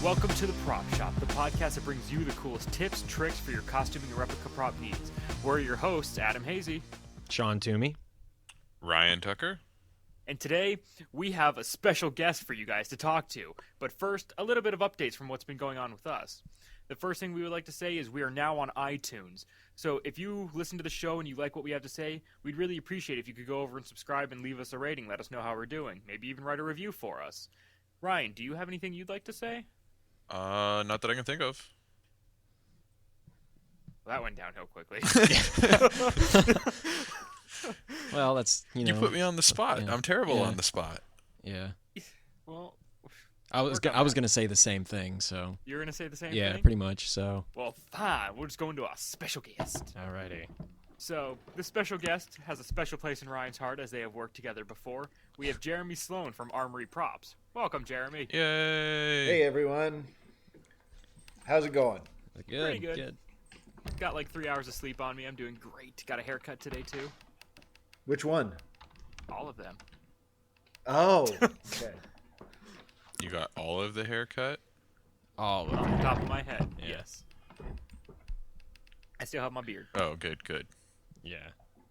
Welcome to the Prop Shop, the podcast that brings you the coolest tips, tricks for your costuming and replica prop needs. We're your hosts, Adam Hazy, Sean Toomey, Ryan Tucker, and today we have a special guest for you guys to talk to. But first, a little bit of updates from what's been going on with us. The first thing we would like to say is we are now on iTunes. So if you listen to the show and you like what we have to say, we'd really appreciate if you could go over and subscribe and leave us a rating, let us know how we're doing. Maybe even write a review for us. Ryan, do you have anything you'd like to say? Not that I can think of. Well, that went downhill quickly. Well, that's, You put me on the spot. yeah. I'm terrible Yeah. on the spot. Yeah. Well, I was gonna say the same thing, so you're going to say the same yeah, thing? pretty much. So Well, fine. We'll just go into our special guest. alrighty. So, this special guest has a special place in Ryan's heart as they have worked together before. We have Jeremy Sloan from Armory Props. Welcome, Jeremy. Yay! Hey everyone, how's it going? Good. Pretty good. Got like 3 hours of sleep on me. I'm doing great. Got a haircut today, too. Which one? All of them. Oh, okay. You got all of the haircut? All of On it. the top of my head, Yeah. yes. I still have my beard. Oh, good. Yeah.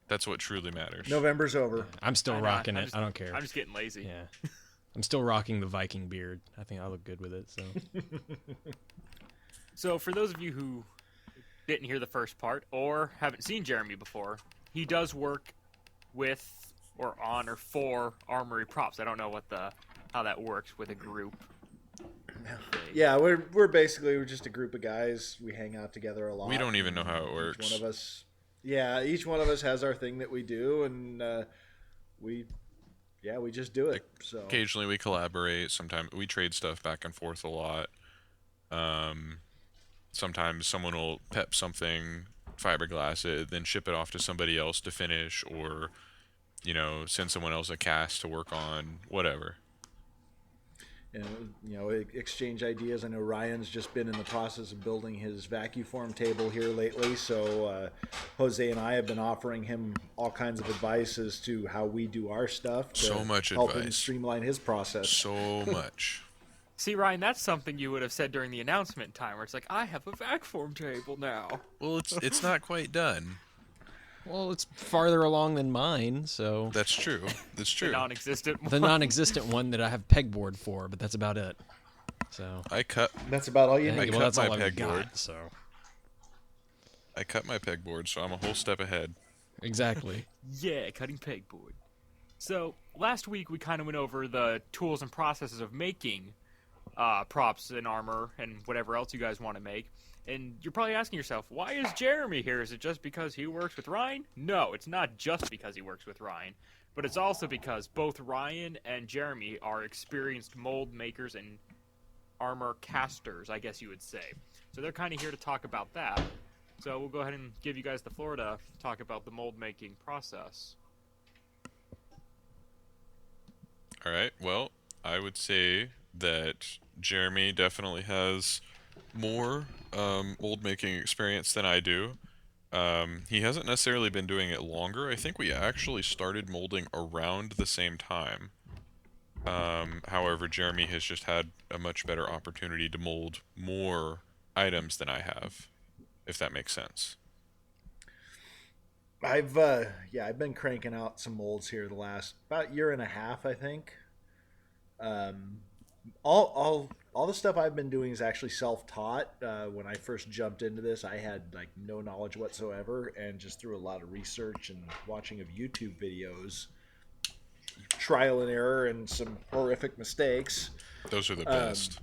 That's what truly matters. November's over. I'm still I know, rocking I'm it. just- I don't care. I'm just getting lazy. Yeah. I'm still rocking the Viking beard. I think I look good with it. So So, for those of you who didn't hear the first part or haven't seen Jeremy before, he does work with or on or for Armory Props. I don't know how that works with a group. Yeah, we're basically just a group of guys. We hang out together a lot. We don't even know how it Each works. one of us, each one of us has our thing that we do, and we just do it. So Occasionally we collaborate. Sometimes we trade stuff back and forth a lot. Sometimes someone will pep something, fiberglass it, then ship it off to somebody else to finish, or send someone else a cast to work on, whatever. exchange ideas. I know Ryan's just been in the process of building his vacuform table here lately, so Jose and I have been offering him all kinds of advice as to how we do our stuff to So much help him advice. streamline his process. So much. See, Ryan, that's something you would have said during the announcement time, where it's like, I have a vacuum table now. Well, it's not quite done. well, it's farther along than mine. So That's true. That's The true. non-existent the one. non-existent one that I have pegboard for, but that's about it. So I cut That's about all you yeah, need. well, cut that's all my I've pegboard. got. So my pegboard, so I'm a whole step ahead. exactly. Yeah, cutting pegboard. So, last week we kind of went over the tools and processes of making props and armor and whatever else you guys want to make. And you're probably asking yourself, why is Jeremy here? Is it just because he works with Ryan? No, it's not just because he works with Ryan. But it's also because both Ryan and Jeremy are experienced mold makers and armor casters, I guess you would say. So they're kind of here to talk about that. So we'll go ahead and give you guys the floor to talk about the mold making process. All right. Well, I would say that Jeremy definitely has more mold making experience than I do. He hasn't necessarily been doing it longer. I think we actually started molding around the same time. However, Jeremy has just had a much better opportunity to mold more items than I have, if that makes sense. I've been cranking out some molds here the last about year and a half, I think. All the stuff I've been doing is actually self-taught. When I first jumped into this, I had like no knowledge whatsoever, and just through a lot of research and watching of YouTube videos, trial and error, and some horrific mistakes. Those are the best.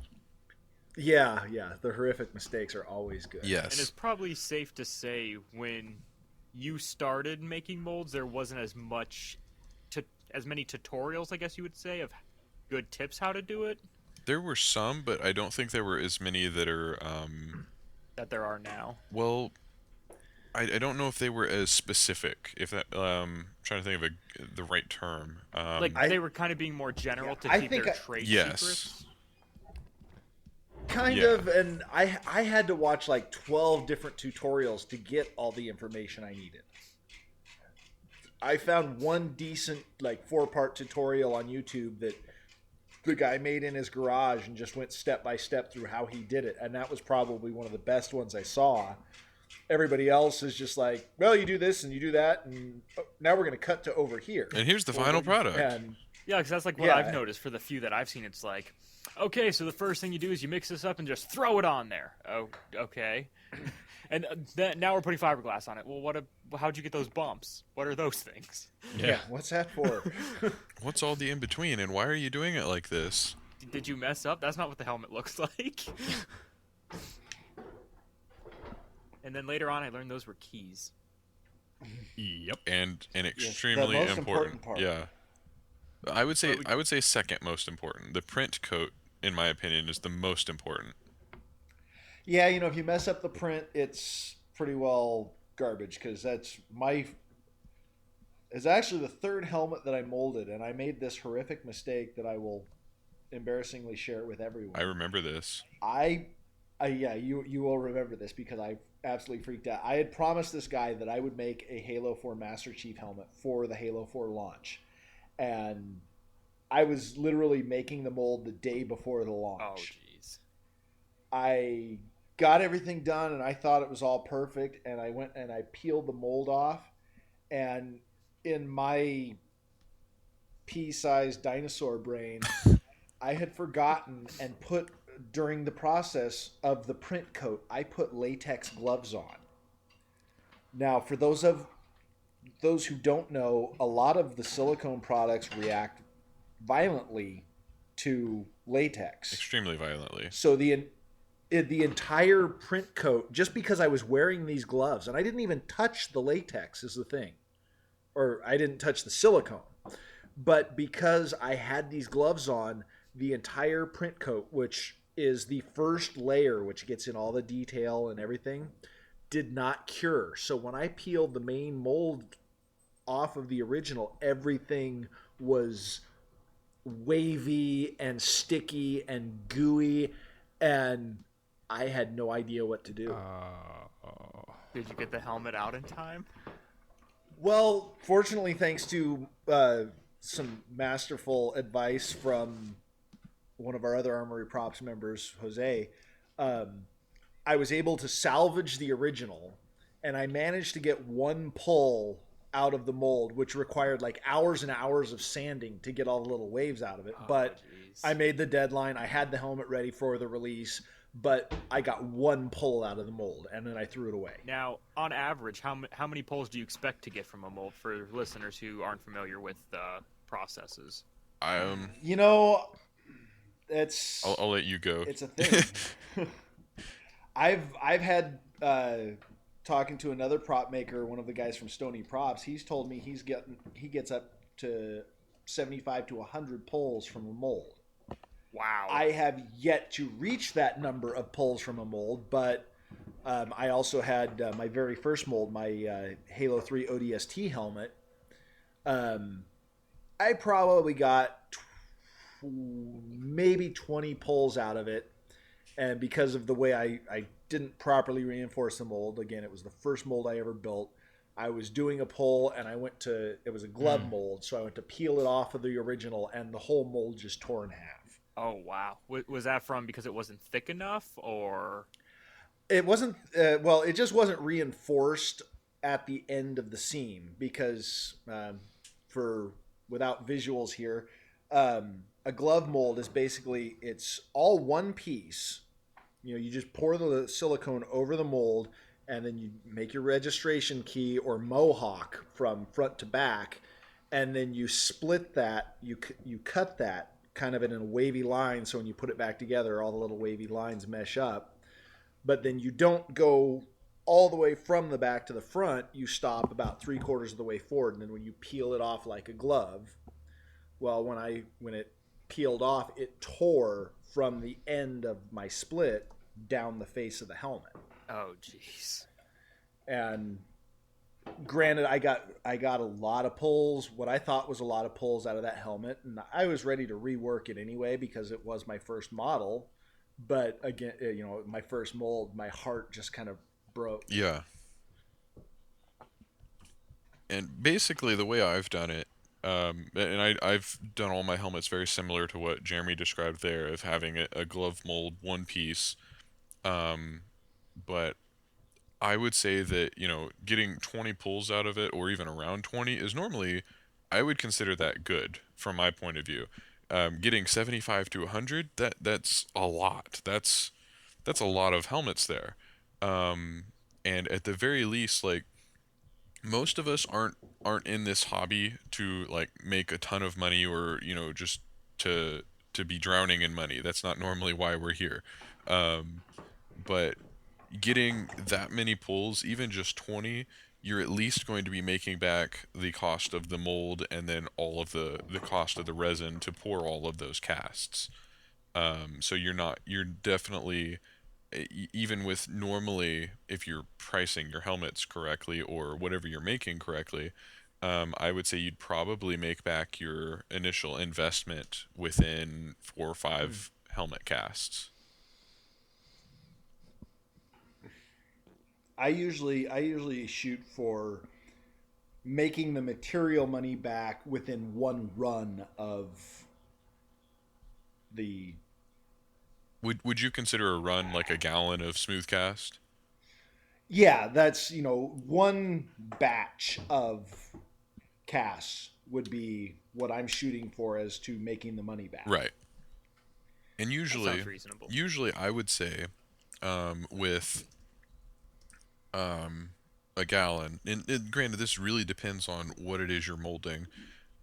Yeah, the horrific mistakes are always good. And it's Yes. probably safe to say when you started making molds, there wasn't as many tutorials, I guess you would say, of good tips how to do it There were some, but I don't think there were as many that are, that there are now. well, I don't know if they were as specific. If that, trying to think of the right term. They were kind of being more general to I keep think their I- trade Yes. secrets. Kind Yeah. of, and I had to watch like 12 different tutorials to get all the information I needed. I found one decent like 4-part tutorial on YouTube that the guy made in his garage and just went step by step through how he did it. And that was probably one of the best ones I saw. Everybody else is just like, well, you do this and you do that, and now we're going to cut to over here. And here's the final product. And Yeah, because that's like what I've noticed for the few that I've seen. It's like, okay, so the first thing you do is you mix this up and just throw it on there. Oh, okay. And now we're putting fiberglass on it. Well, how'd you get those bumps? What are those things? yeah, what's that for? What's all the in between, and why are you doing it like this? Did you mess up? That's not what the helmet looks like. And then later on, I learned those were keys. Yep. And an the extremely most important part. Yeah. I would say second most important. The print coat, in my opinion, is the most important. Yeah, if you mess up the print, it's pretty well garbage, because it's actually the third helmet that I molded, and I made this horrific mistake that I will embarrassingly share it with everyone. I remember this. You will remember this, because I absolutely freaked out. I had promised this guy that I would make a Halo 4 Master Chief helmet for the Halo 4 launch, and I was literally making the mold the day before the launch. Oh, jeez. I got everything done, and I thought it was all perfect, and I went and I peeled the mold off, and in my pea-sized dinosaur brain, I had forgotten and put, during the process of the print coat, I put latex gloves on. Now, for those who don't know, a lot of the silicone products react violently to latex. Extremely violently. So the entire print coat, just because I was wearing these gloves, and I didn't even touch the latex is the thing, or I didn't touch the silicone, but because I had these gloves on, the entire print coat, which is the first layer, which gets in all the detail and everything, did not cure. So when I peeled the main mold off of the original, everything was wavy and sticky and gooey, and I had no idea what to do. Did you get the helmet out in time? Well, fortunately, thanks to some masterful advice from one of our other Armory Props members, Jose, I was able to salvage the original, and I managed to get one pull out of the mold, which required like hours and hours of sanding to get all the little waves out of it. But geez. I made the deadline. I had the helmet ready for the release, but I got one pull out of the mold, and then I threw it away. Now, on average, how many pulls do you expect to get from a mold for listeners who aren't familiar with processes? It's I'll let you go. It's a thing. I've had talking to another prop maker, one of the guys from Stony Props. He's told me he gets up to 75 to 100 pulls from a mold. Wow. I have yet to reach that number of pulls from a mold, but I also had my very first mold, my Halo 3 ODST helmet. I probably got maybe 20 pulls out of it, and because of the way I didn't properly reinforce the mold, again, it was the first mold I ever built, I was doing a pull, and it was a glove mold, so I went to peel it off of the original, and the whole mold just tore in half. Oh, wow. Was that from because it wasn't thick enough, or? It wasn't, it just wasn't reinforced at the end of the seam, because without visuals here, a glove mold is basically, it's all one piece. You just pour the silicone over the mold, and then you make your registration key or mohawk from front to back, and then you split that, you cut that kind of in a wavy line, so when you put it back together, all the little wavy lines mesh up. But then you don't go all the way from the back to the front, you stop about 3/4 of the way forward, and then when you peel it off like a glove, well, when it peeled off, it tore from the end of my split down the face of the helmet. Oh, jeez. And granted, I got a lot of pulls, what I thought was a lot of pulls out of that helmet, and I was ready to rework it anyway because it was my first model. But again, my first mold, my heart just kind of broke. Yeah. And basically the way I've done it And I've done all my helmets very similar to what Jeremy described there, of having a glove mold one piece. But I would say that, getting 20 pulls out of it, or even around 20, is normally, I would consider that good from my point of view. Getting 75 to 100, that's a lot. That's a lot of helmets there. And at the very least, like, most of us aren't in this hobby to like make a ton of money, or just to be drowning in money. That's not normally why we're here. But getting that many pulls, even just 20, you're at least going to be making back the cost of the mold, and then all of the cost of the resin to pour all of those casts. So you're definitely, even with normally, if you're pricing your helmets correctly or whatever you're making correctly, I would say you'd probably make back your initial investment within 4 or 5 helmet casts. I usually shoot for making the material money back within one run of the. Would you consider a run like a gallon of smooth cast? Yeah, that's one batch of casts would be what I'm shooting for as to making the money back. Right. And That sounds reasonable. usually I would say, with a gallon, and granted, this really depends on what it is you're molding.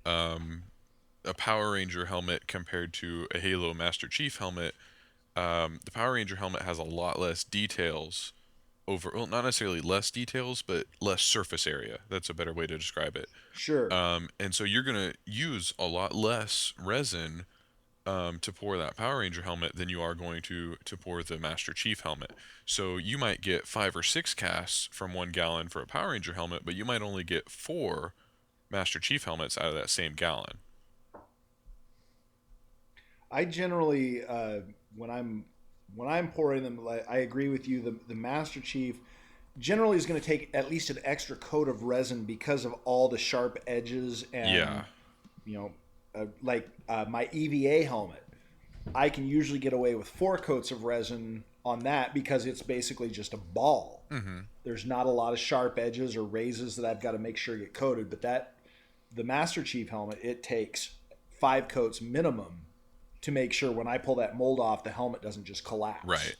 A Power Ranger helmet compared to a Halo Master Chief helmet, the Power Ranger helmet has a lot less details over, well, not necessarily less details, but less surface area. That's a better way to describe it. Sure. And so you're gonna use a lot less resin, to pour that Power Ranger helmet than you are going to pour the Master Chief helmet. So you might get 5 or 6 casts from 1 gallon for a Power Ranger helmet, but you might only get 4 Master Chief helmets out of that same gallon. I generally, when I'm pouring them, like, I agree with you. The Master Chief generally is going to take at least an extra coat of resin because of all the sharp edges and Yeah. my EVA helmet. I can usually get away with 4 coats of resin on that because it's basically just a ball. Mm-hmm. There's not a lot of sharp edges or raises that I've got to make sure get coated. But the Master Chief helmet, it takes 5 coats minimum to make sure when I pull that mold off, the helmet doesn't just collapse. Right.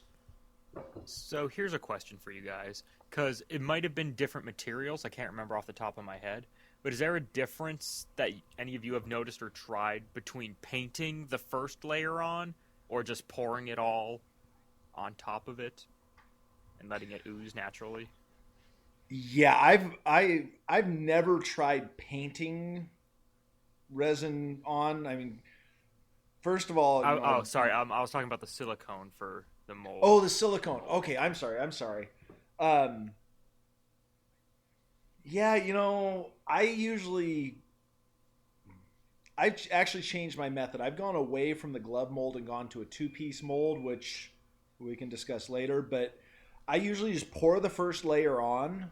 So here's a question for you guys, because it might have been different materials. I can't remember off the top of my head. But is there a difference that any of you have noticed or tried between painting the first layer on, or just pouring it all on top of it and letting it ooze naturally? Yeah, I've never tried painting resin on. I mean, first of all, Sorry. I was talking about the silicone for the mold. Oh, the silicone. Okay, I'm sorry. Yeah, I've actually changed my method. I've gone away from the glove mold and gone to a 2-piece mold, which we can discuss later. But I usually just pour the first layer on,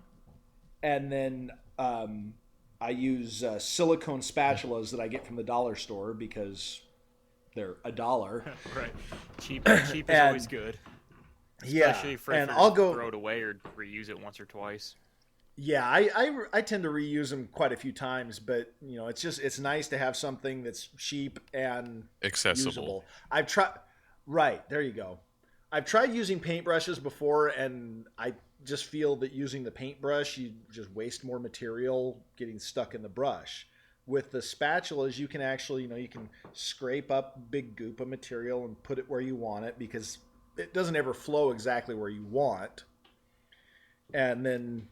and then I use silicone spatulas that I get from the dollar store because they're $1. Right. Cheap is always good. Especially Yeah, for and if I'll you're go. throw it away or reuse it once or twice. Yeah, I tend to reuse them quite a few times, but it's nice to have something that's cheap and Accessible. usable. I've tried. Right, there you go. I've tried using paintbrushes before, and I just feel that using the paintbrush, you just waste more material getting stuck in the brush. With the spatulas, you can actually, you can scrape up big goop of material and put it where you want it because it doesn't ever flow exactly where you want. And then,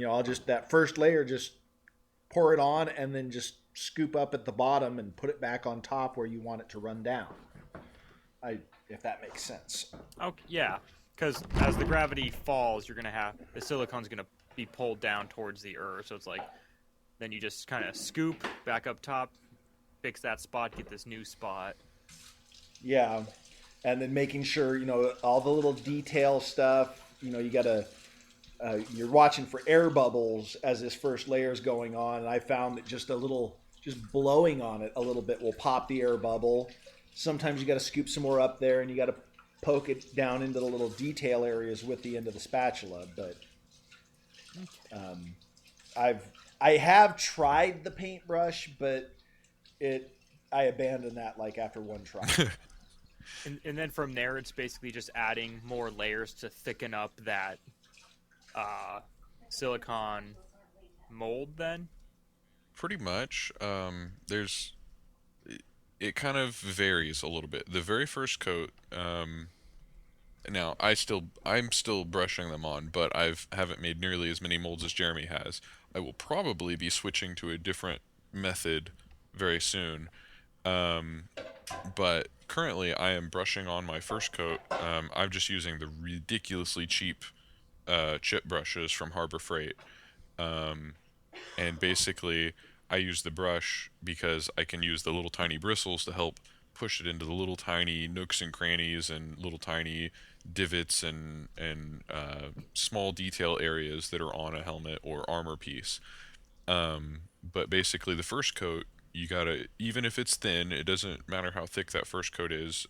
I'll just, that first layer, just pour it on and then just scoop up at the bottom and put it back on top where you want it to run down. If that makes sense. Okay, yeah, because as the gravity falls, you're gonna have the silicone's gonna be pulled down towards the earth. So it's like, then you just kind of scoop back up top, fix that spot, get this new spot. Yeah, and then making sure all the little detail stuff. You gotta. You're watching for air bubbles as this first layer is going on, and I found that just a little just blowing on it a little bit will pop the air bubble. Sometimes you got to scoop some more up there, and you got to poke it down into the little detail areas with the end of the spatula. But I have tried the paintbrush, but I abandoned that like after one try. And then from there, it's basically just adding more layers to thicken up that silicone mold then? Pretty much. It kind of varies a little bit. The very first coat, now I'm still brushing them on, but haven't made nearly as many molds as Jeremy has. I will probably be switching to a different method very soon. But currently I am brushing on my first coat. I'm just using the ridiculously cheap chip brushes from Harbor Freight. And basically I use the brush because I can use the little tiny bristles to help push it into the little tiny nooks and crannies and little tiny divots and small detail areas that are on a helmet or armor piece. But basically the first coat, you gotta, even if it's thin, it doesn't matter how thick that first coat is,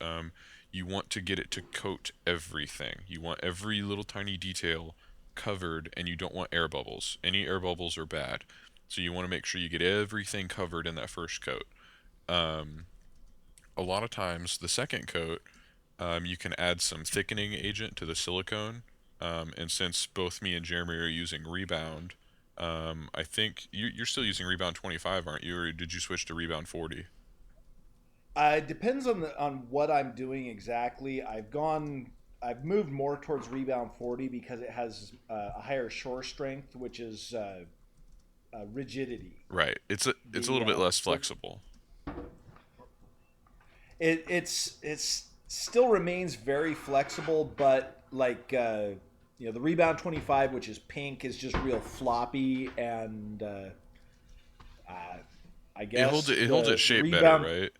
you want to get it to coat everything. You want every little tiny detail covered, and you don't want air bubbles. Any air bubbles are bad. So you want to make sure you get everything covered in that first coat. A lot of times, the second coat, you can add some thickening agent to the silicone. And since both me and Jeremy are using Rebound, I think you're still using Rebound 25, aren't you? Or did you switch to Rebound 40? It depends on what I'm doing exactly. I've moved more towards Rebound 40 because it has a higher shore strength, which is rigidity. Right. It's a little bit less flexible. It's still remains very flexible, but like the Rebound 25, which is pink, is just real floppy, and I guess It holds its shape Rebound, better, right?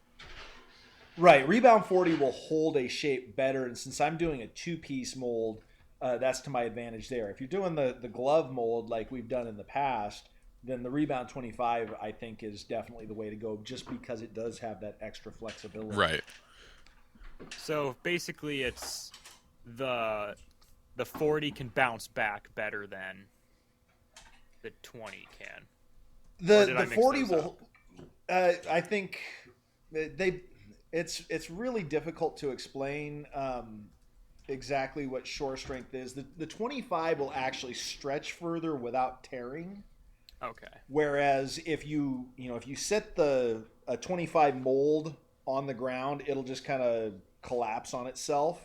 Right, Rebound 40 will hold a shape better, and since I'm doing a two-piece mold, that's to my advantage there. If you're doing the glove mold like we've done in the past, then the Rebound 25, I think, is definitely the way to go, just because it does have that extra flexibility. Right. So basically, it's the 40 can bounce back better than the 20 can. The 40 will. I think it's really difficult to explain exactly what shore strength is. The 25 will actually stretch further without tearing. Okay. Whereas if you set a 25 mold on the ground, it'll just kind of collapse on itself.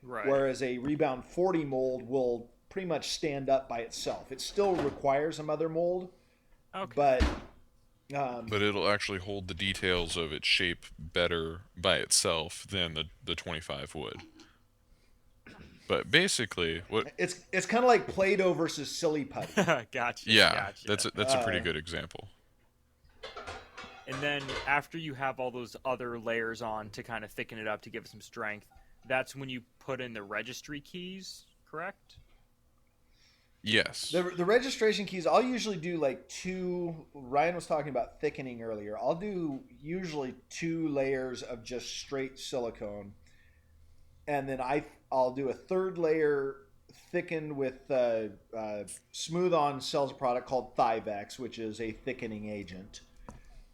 Right. Whereas a Rebound 40 mold will pretty much stand up by itself. It still requires a mother mold. Okay. But it'll actually hold the details of its shape better by itself than the 25 would. But basically, it's kind of like Play-Doh versus silly putty. Gotcha. Yeah, Gotcha. that's a pretty good example. And then after you have all those other layers on to kind of thicken it up to give it some strength, that's when you put in the registry keys, correct? Yes. The registration keys, I'll usually do like two. Ryan was talking about thickening earlier. I'll do usually 2 layers of just straight silicone, and then I'll do a third layer thickened with smooth on sells a product called Thivex, which is a thickening agent.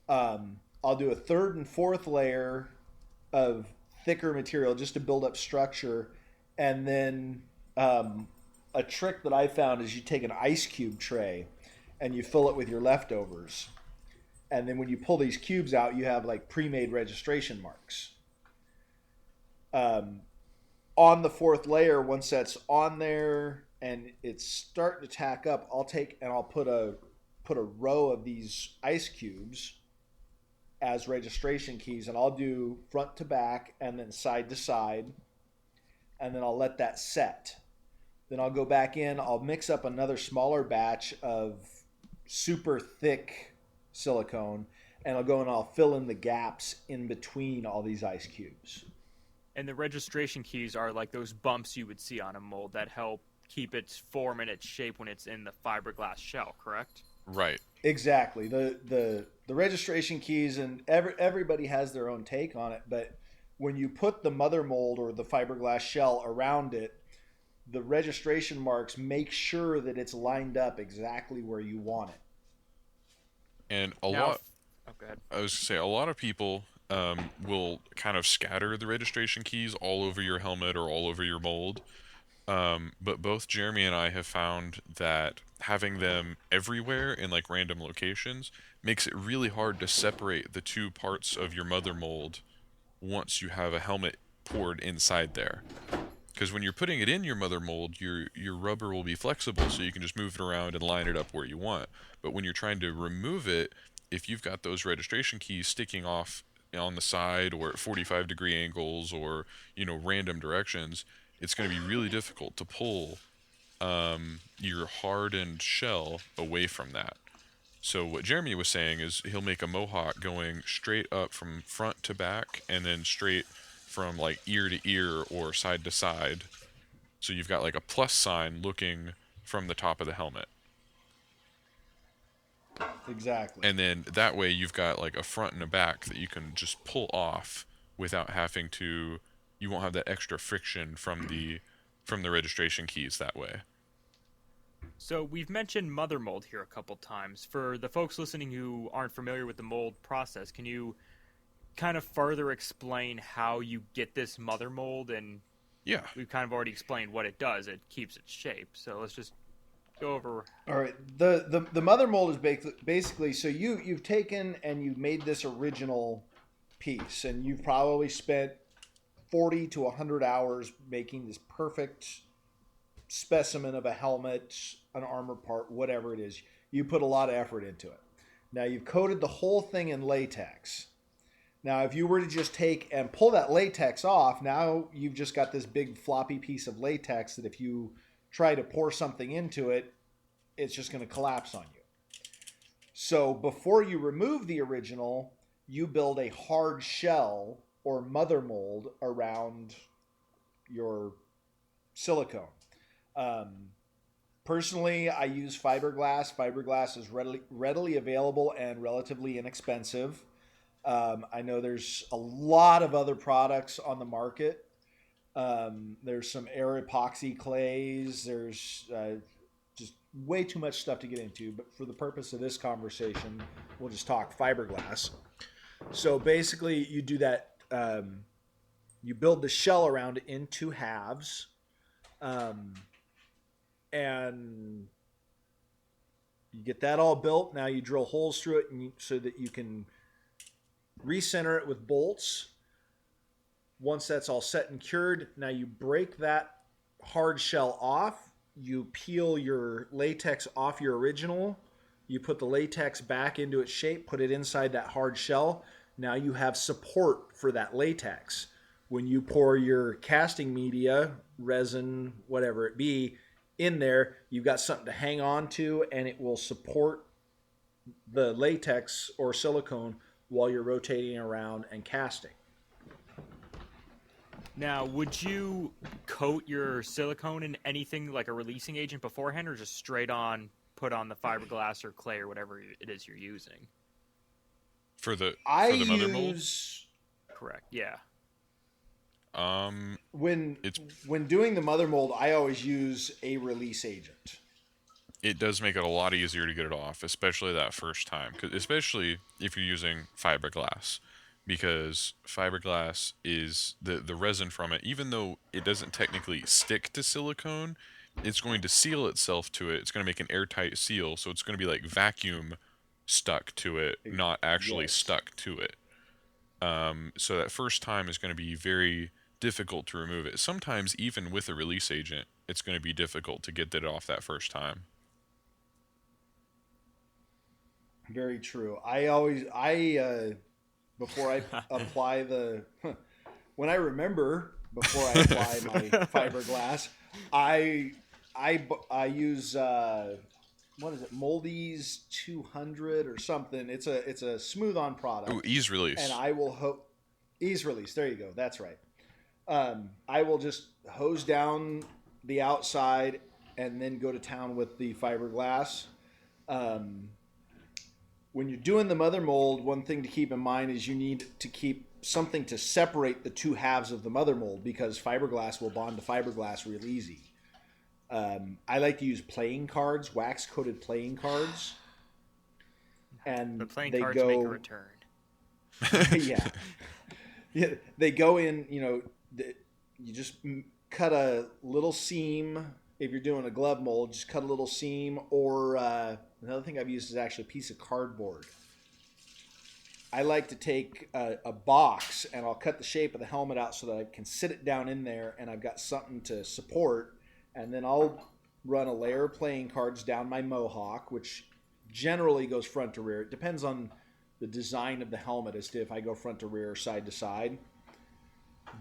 I'll do a third and fourth layer of thicker material just to build up structure, and then a trick that I found is you take an ice cube tray and you fill it with your leftovers, and then when you pull these cubes out, you have like pre-made registration marks. On the fourth layer, once that's on there and it's starting to tack up, I'll put a row of these ice cubes as registration keys, and I'll do front to back and then side to side, and then I'll let that set. Then I'll go back in, I'll mix up another smaller batch of super thick silicone, and I'll go and I'll fill in the gaps in between all these ice cubes. And the registration keys are like those bumps you would see on a mold that help keep its form and its shape when it's in the fiberglass shell, correct? Right. Exactly. The the registration keys, and everybody has their own take on it, but when you put the mother mold or the fiberglass shell around it, the registration marks make sure that it's lined up exactly where you want it. And Now, oh, go ahead. I was gonna say, a lot of people will kind of scatter the registration keys all over your helmet or all over your mold. But both Jeremy and I have found that having them everywhere in like random locations makes it really hard to separate the two parts of your mother mold once you have a helmet poured inside there. Because when you're putting it in your mother mold, your rubber will be flexible, so you can just move it around and line it up where you want. But when you're trying to remove it, if you've got those registration keys sticking off on the side or at 45-degree angles or random directions, it's going to be really difficult to pull your hardened shell away from that. So what Jeremy was saying is he'll make a mohawk going straight up from front to back and then straight from like ear to ear or side to side. So you've got like a plus sign looking from the top of the helmet. Exactly. And then that way you've got like a front and a back that you can just pull off without having to, you won't have that extra friction from the registration keys that way. So we've mentioned mother mold here a couple times. For the folks listening who aren't familiar with the mold process, can you kind of further explain how you get this mother mold? And Yeah. we've kind of already explained what it does. It keeps its shape. So let's just go over. All right. The mother mold is basically, so you've taken and you've made this original piece, and you've probably spent 40 to 100 hours making this perfect specimen of a helmet, an armor part, whatever it is. You put a lot of effort into it. Now you've coated the whole thing in latex. Now if you were to just take and pull that latex off, now you've just got this big floppy piece of latex that if you try to pour something into it, it's just going to collapse on you. So before you remove the original, you build a hard shell or mother mold around your silicone. Personally, I use fiberglass. Fiberglass is readily available and relatively inexpensive. I know there's a lot of other products on the market. There's some air epoxy clays. There's just way too much stuff to get into. But for the purpose of this conversation, we'll just talk fiberglass. So basically, you do that. You build the shell around it in two halves. And you get that all built. Now you drill holes through it so that you can recenter it with bolts. Once that's all set and cured, now you break that hard shell off. You peel your latex off your original. You put the latex back into its shape, put it inside that hard shell. Now you have support for that latex. When you pour your casting media, resin, whatever it be, in there, you've got something to hang on to, and it will support the latex or silicone while you're rotating around and casting. Now, would you coat your silicone in anything like a releasing agent beforehand, or just straight on put on the fiberglass or clay or whatever it is you're using? For the mother mold? Correct, yeah. When doing the mother mold, I always use a release agent. It does make it a lot easier to get it off, especially that first time. Especially if you're using fiberglass, because fiberglass is the resin from it. Even though it doesn't technically stick to silicone, it's going to seal itself to it. It's going to make an airtight seal, so it's going to be like vacuum stuck to it, not actually stuck to it. So that first time is going to be very difficult to remove it. Sometimes even with a release agent, it's going to be difficult to get it off that first time. Very true. Before I apply when I remember before I apply my fiberglass, I use what is it, Moldy's 200 or something. It's a smooth on product. Oh, ease release. And I will ease release. There you go. That's right. I will just hose down the outside and then go to town with the fiberglass. when you're doing the mother mold, one thing to keep in mind is you need to keep something to separate the two halves of the mother mold, because fiberglass will bond to fiberglass real easy. I like to use playing cards, wax coated playing cards, and The playing they cards go, make a return. yeah, they go in. You just cut a little seam. If you're doing a glove mold, just cut a little seam, or another thing I've used is actually a piece of cardboard. I like to take a box, and I'll cut the shape of the helmet out so that I can sit it down in there, and I've got something to support. And then I'll run a layer of playing cards down my mohawk, which generally goes front to rear. It depends on the design of the helmet as to if I go front to rear or side to side.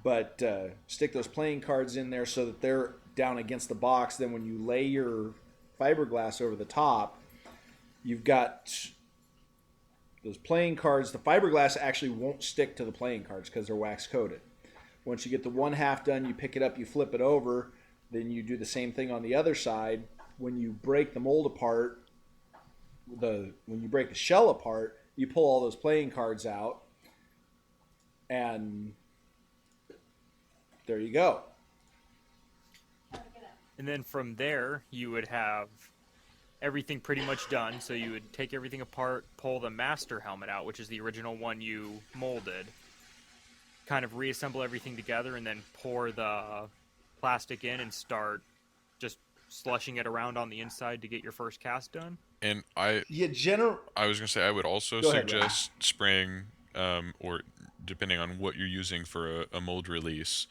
But stick those playing cards in there so that they're down against the box. Then when you lay your fiberglass over the top, you've got those playing cards. The fiberglass actually won't stick to the playing cards because they're wax coated. Once you get the one half done, you pick it up, you flip it over. Then you do the same thing on the other side. When you break the mold apart, when you break the shell apart, you pull all those playing cards out, and there you go. And then from there, you would have everything pretty much done. So you would take everything apart, pull the master helmet out, which is the original one you molded, kind of reassemble everything together, and then pour the plastic in and start just slushing it around on the inside to get your first cast done. And I was gonna say I would also suggest spraying, or depending on what you're using for a mold release,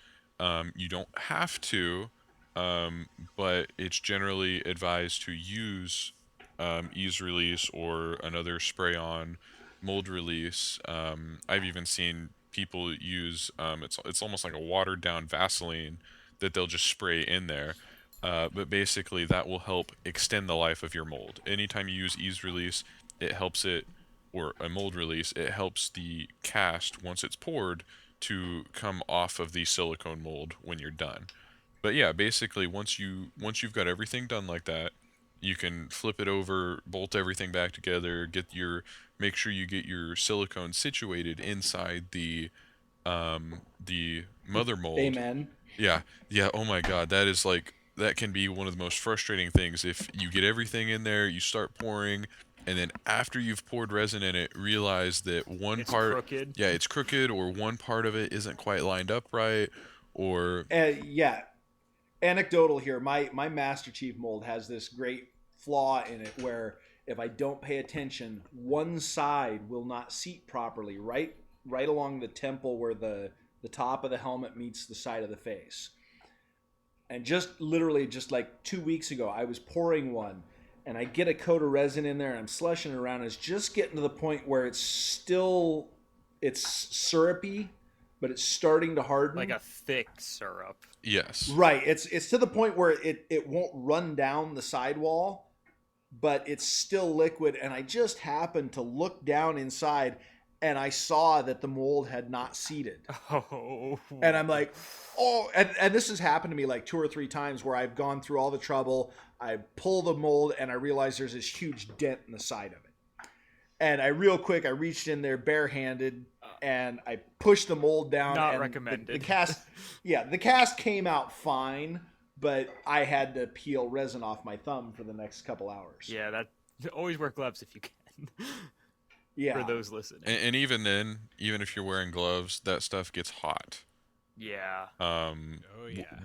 you don't have to, but it's generally advised to use ease release or another spray-on mold release. I've even seen people use it's almost like a watered down Vaseline that they'll just spray in there. But basically that will help extend the life of your mold. Anytime you use ease release, it helps it, or a mold release, it helps the cast, once it's poured, to come off of the silicone mold when you're done. But yeah, basically once you've got everything done like that, you can flip it over, bolt everything back together, make sure you get your silicone situated inside the mother mold. Amen. Yeah. Oh my God, that can be one of the most frustrating things. If you get everything in there, you start pouring, and then after you've poured resin in it, realize that It's crooked. yeah, it's crooked, or one part of it isn't quite lined up right, or anecdotal here. My Master Chief mold has this great flaw in it where if I don't pay attention, one side will not seat properly, right along the temple where the top of the helmet meets the side of the face. And just like 2 weeks ago, I was pouring one, and I get a coat of resin in there, and I'm slushing it around. It's just getting to the point where it's syrupy, but it's starting to harden. Like a thick syrup. yes, Right. It's to the point where it won't run down the sidewall, but it's still liquid. And I just happened to look down inside, and I saw that the mold had not seated. Oh. And I'm like, oh, and this has happened to me like 2 or 3 times where I've gone through all the trouble. I pull the mold, and I realize there's this huge dent in the side of it. And I reached in there barehanded, and I pushed the mold down. Not and recommended. The cast came out fine, but I had to peel resin off my thumb for the next couple hours. Yeah, always wear gloves if you can. Yeah. For those listening. and even then, even if you're wearing gloves, that stuff gets hot. Yeah.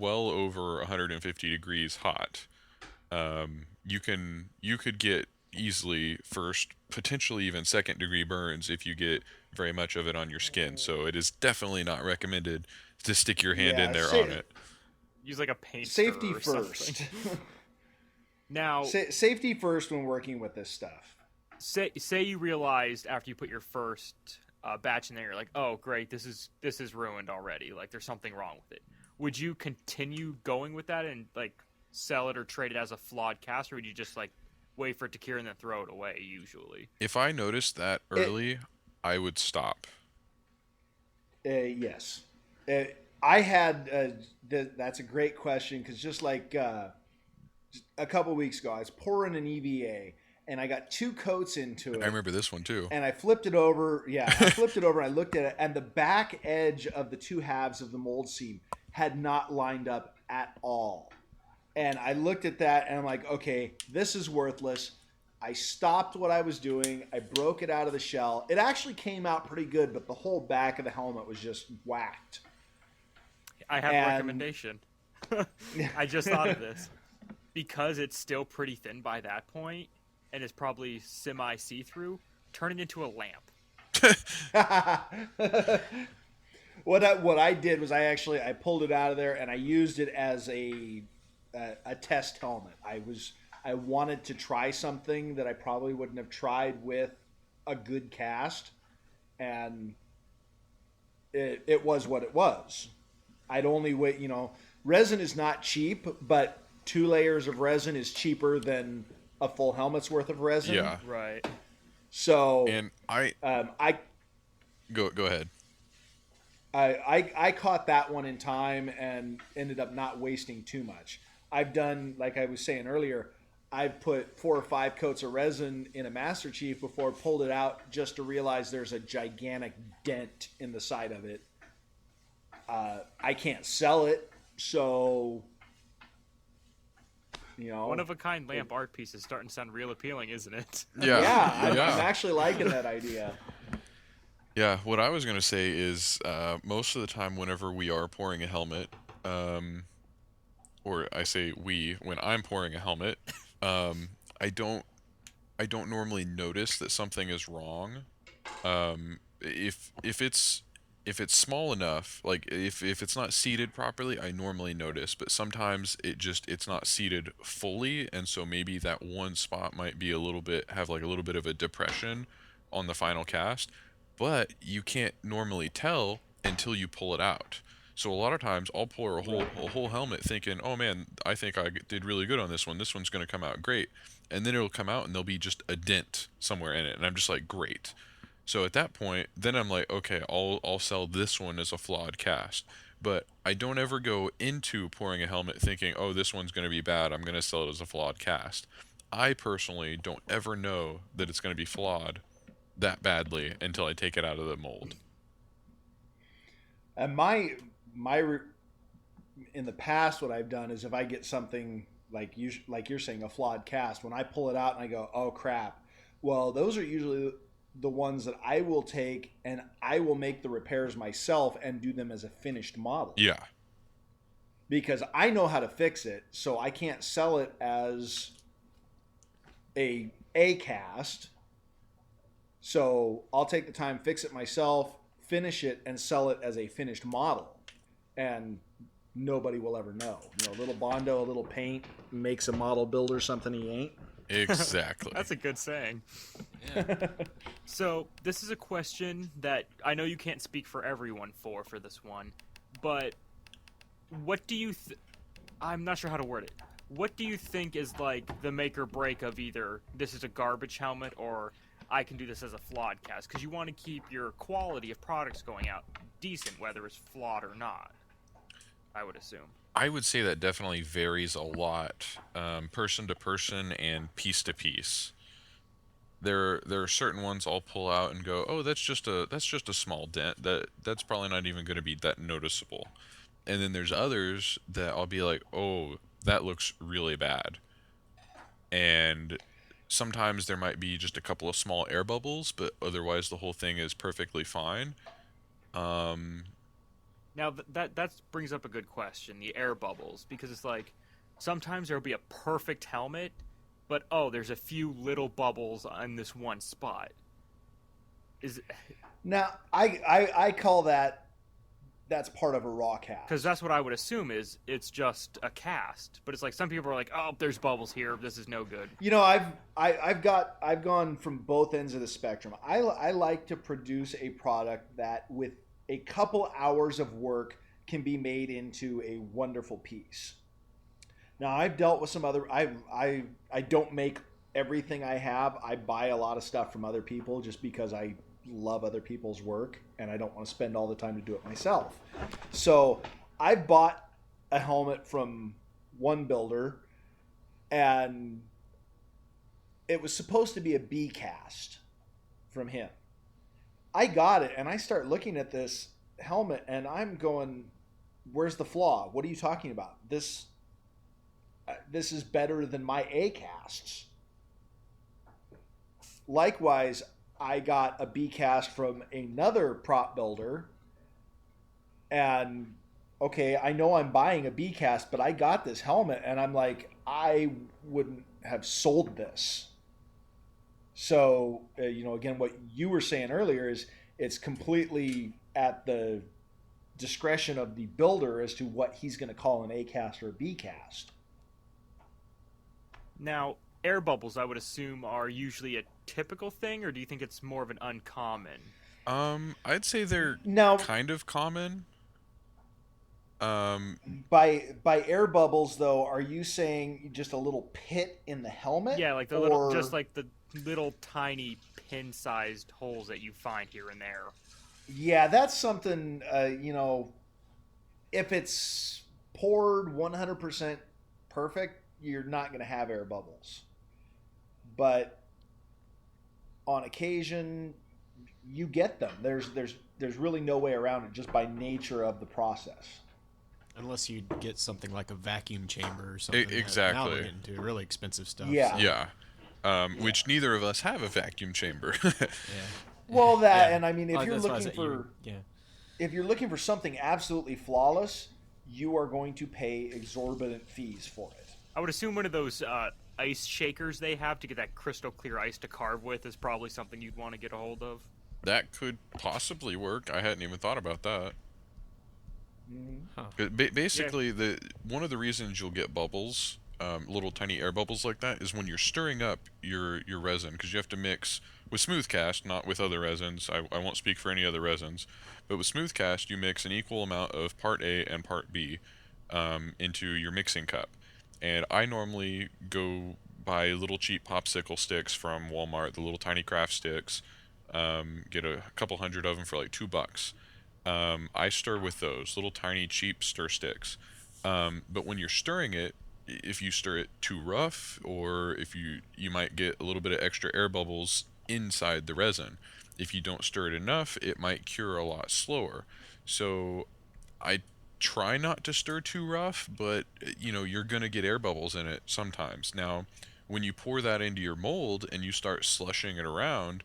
Well over 150 degrees hot. You could get easily first, potentially even second degree burns if you get very much of it on your skin. So it is definitely not recommended to stick your hand in there on it. Use like a paint Safety stir or first. something. Now, safety first when working with this stuff. say you realized after you put your first batch in there, you're like, oh great, this is ruined already. Like there's something wrong with it. Would you continue going with that and like sell it or trade it as a flawed cast, or would you just like wait for it to cure and then throw it away? Usually, If I noticed that early, I would stop. Yes. I had that's a great question, because just like a couple weeks ago, I was pouring an EVA, and I got 2 coats into it. I remember this one too. And I flipped it over. Yeah, I flipped it over and I looked at it, and the back edge of the 2 halves of the mold seam had not lined up at all. And I looked at that and I'm like, okay, this is worthless. I stopped what I was doing. I broke it out of the shell. It actually came out pretty good, but the whole back of the helmet was just whacked. I have a recommendation. I just thought of this. Because it's still pretty thin by that point, and it's probably semi see-through, turn it into a lamp. What I did was I pulled it out of there and I used it as a test helmet. I wanted to try something that I probably wouldn't have tried with a good cast, and it was what it was. I'd only wait, resin is not cheap, but 2 layers of resin is cheaper than a full helmet's worth of resin. Yeah. Right. So And I go ahead. I caught that one in time and ended up not wasting too much. I've done, like I was saying earlier, I've put 4 or 5 coats of resin in a Master Chief before, pulled it out just to realize there's a gigantic dent in the side of it. I can't sell it, so one of a kind lamp art piece is starting to sound real appealing, isn't it? Yeah, I'm actually liking that idea. Yeah, what I was going to say is most of the time whenever we are pouring a helmet, or I say we, when I'm pouring a helmet, I don't normally notice that something is wrong. If it's small enough, like if it's not seated properly, I normally notice, but sometimes it's not seated fully, and so maybe that one spot might be have a little bit of a depression on the final cast, but you can't normally tell until you pull it out. So a lot of times I'll pour a whole helmet thinking, oh man, I think I did really good on this one. This one's going to come out great. And then it'll come out and there'll be just a dent somewhere in it. And I'm just like, great. So at that point, then I'm like, okay, I'll sell this one as a flawed cast. But I don't ever go into pouring a helmet thinking, oh, this one's going to be bad, I'm going to sell it as a flawed cast. I personally don't ever know that it's going to be flawed that badly until I take it out of the mold. And in the past, what I've done is if I get something like you're saying, a flawed cast, when I pull it out and I go, oh crap, well, those are usually the ones that I will take and I will make the repairs myself and do them as a finished model. Yeah. Because I know how to fix it, so I can't sell it as a cast. So I'll take the time, fix it myself, finish it, and sell it as a finished model. And nobody will ever know. A little Bondo, a little paint makes a model builder something he ain't. Exactly. That's a good saying. Yeah. So this is a question that I know you can't speak for everyone for this one, but what do you I'm not sure how to word it. What do you think is like the make or break of either this is a garbage helmet or I can do this as a flawed cast? Because you want to keep your quality of products going out decent, whether it's flawed or not, I would assume. I would say that definitely varies a lot, person to person and piece to piece. There are certain ones I'll pull out and go, oh, that's just a small dent. That's probably not even going to be that noticeable. And then there's others that I'll be like, oh, that looks really bad. And sometimes there might be just a couple of small air bubbles, but otherwise the whole thing is perfectly fine. Now that brings up a good question, the air bubbles, because it's like sometimes there'll be a perfect helmet, but there's a few little bubbles on this one spot. Now I call that's part of a raw cast. Because that's what I would assume is it's just a cast, but it's like some people are like, oh, there's bubbles here, this is no good. I've gone from both ends of the spectrum. I like to produce a product that with a couple hours of work can be made into a wonderful piece. Now I've dealt with some other. I don't make everything I have. I buy a lot of stuff from other people just because I love other people's work and I don't want to spend all the time to do it myself. So I bought a helmet from one builder and it was supposed to be a B cast from him. I got it, and I start looking at this helmet, and I'm going, "Where's the flaw? What are you talking about? This is better than my A casts." Likewise, I got a B cast from another prop builder, and okay, I know I'm buying a B cast, but I got this helmet, and I'm like, I wouldn't have sold this. So, again, what you were saying earlier is it's completely at the discretion of the builder as to what he's going to call an A cast or a B cast. Now, air bubbles, I would assume, are usually a typical thing, or do you think it's more of an uncommon? I'd say they're Now, kind of common. by air bubbles, though, are you saying just a little pit in the helmet? Yeah, like the little, just like the little tiny pin-sized holes that you find here and there. Yeah, that's something, if it's poured 100% perfect, you're not going to have air bubbles. But on occasion, you get them. There's really no way around it just by nature of the process. Unless you get something like a vacuum chamber or something. Exactly. Now we're getting into really expensive stuff. Yeah. Yeah. Which neither of us have a vacuum chamber. Yeah. Well, that Yeah. and I mean, if you're That's why I looking said for yeah. if you're looking for something absolutely flawless, you are going to pay exorbitant fees for it. I would assume one of those ice shakers they have to get that crystal clear ice to carve with is probably something you'd want to get a hold of. That could possibly work. I hadn't even thought about that. Huh. Basically, one of the reasons you'll get bubbles, little tiny air bubbles like that, is when you're stirring up your resin, because you have to mix with smooth cast, not with other resins. I won't speak for any other resins, but with smooth cast, you mix an equal amount of part A and part B into your mixing cup. And I normally go buy little cheap popsicle sticks from Walmart, the little tiny craft sticks. Get a couple hundred of them for like $2. I stir with those little tiny cheap stir sticks. But when you're stirring it, if you stir it too rough, or if you might get a little bit of extra air bubbles inside the resin. If you don't stir it enough, it might cure a lot slower. So I try not to stir too rough, but you're gonna get air bubbles in it sometimes. Now, when you pour that into your mold and you start slushing it around,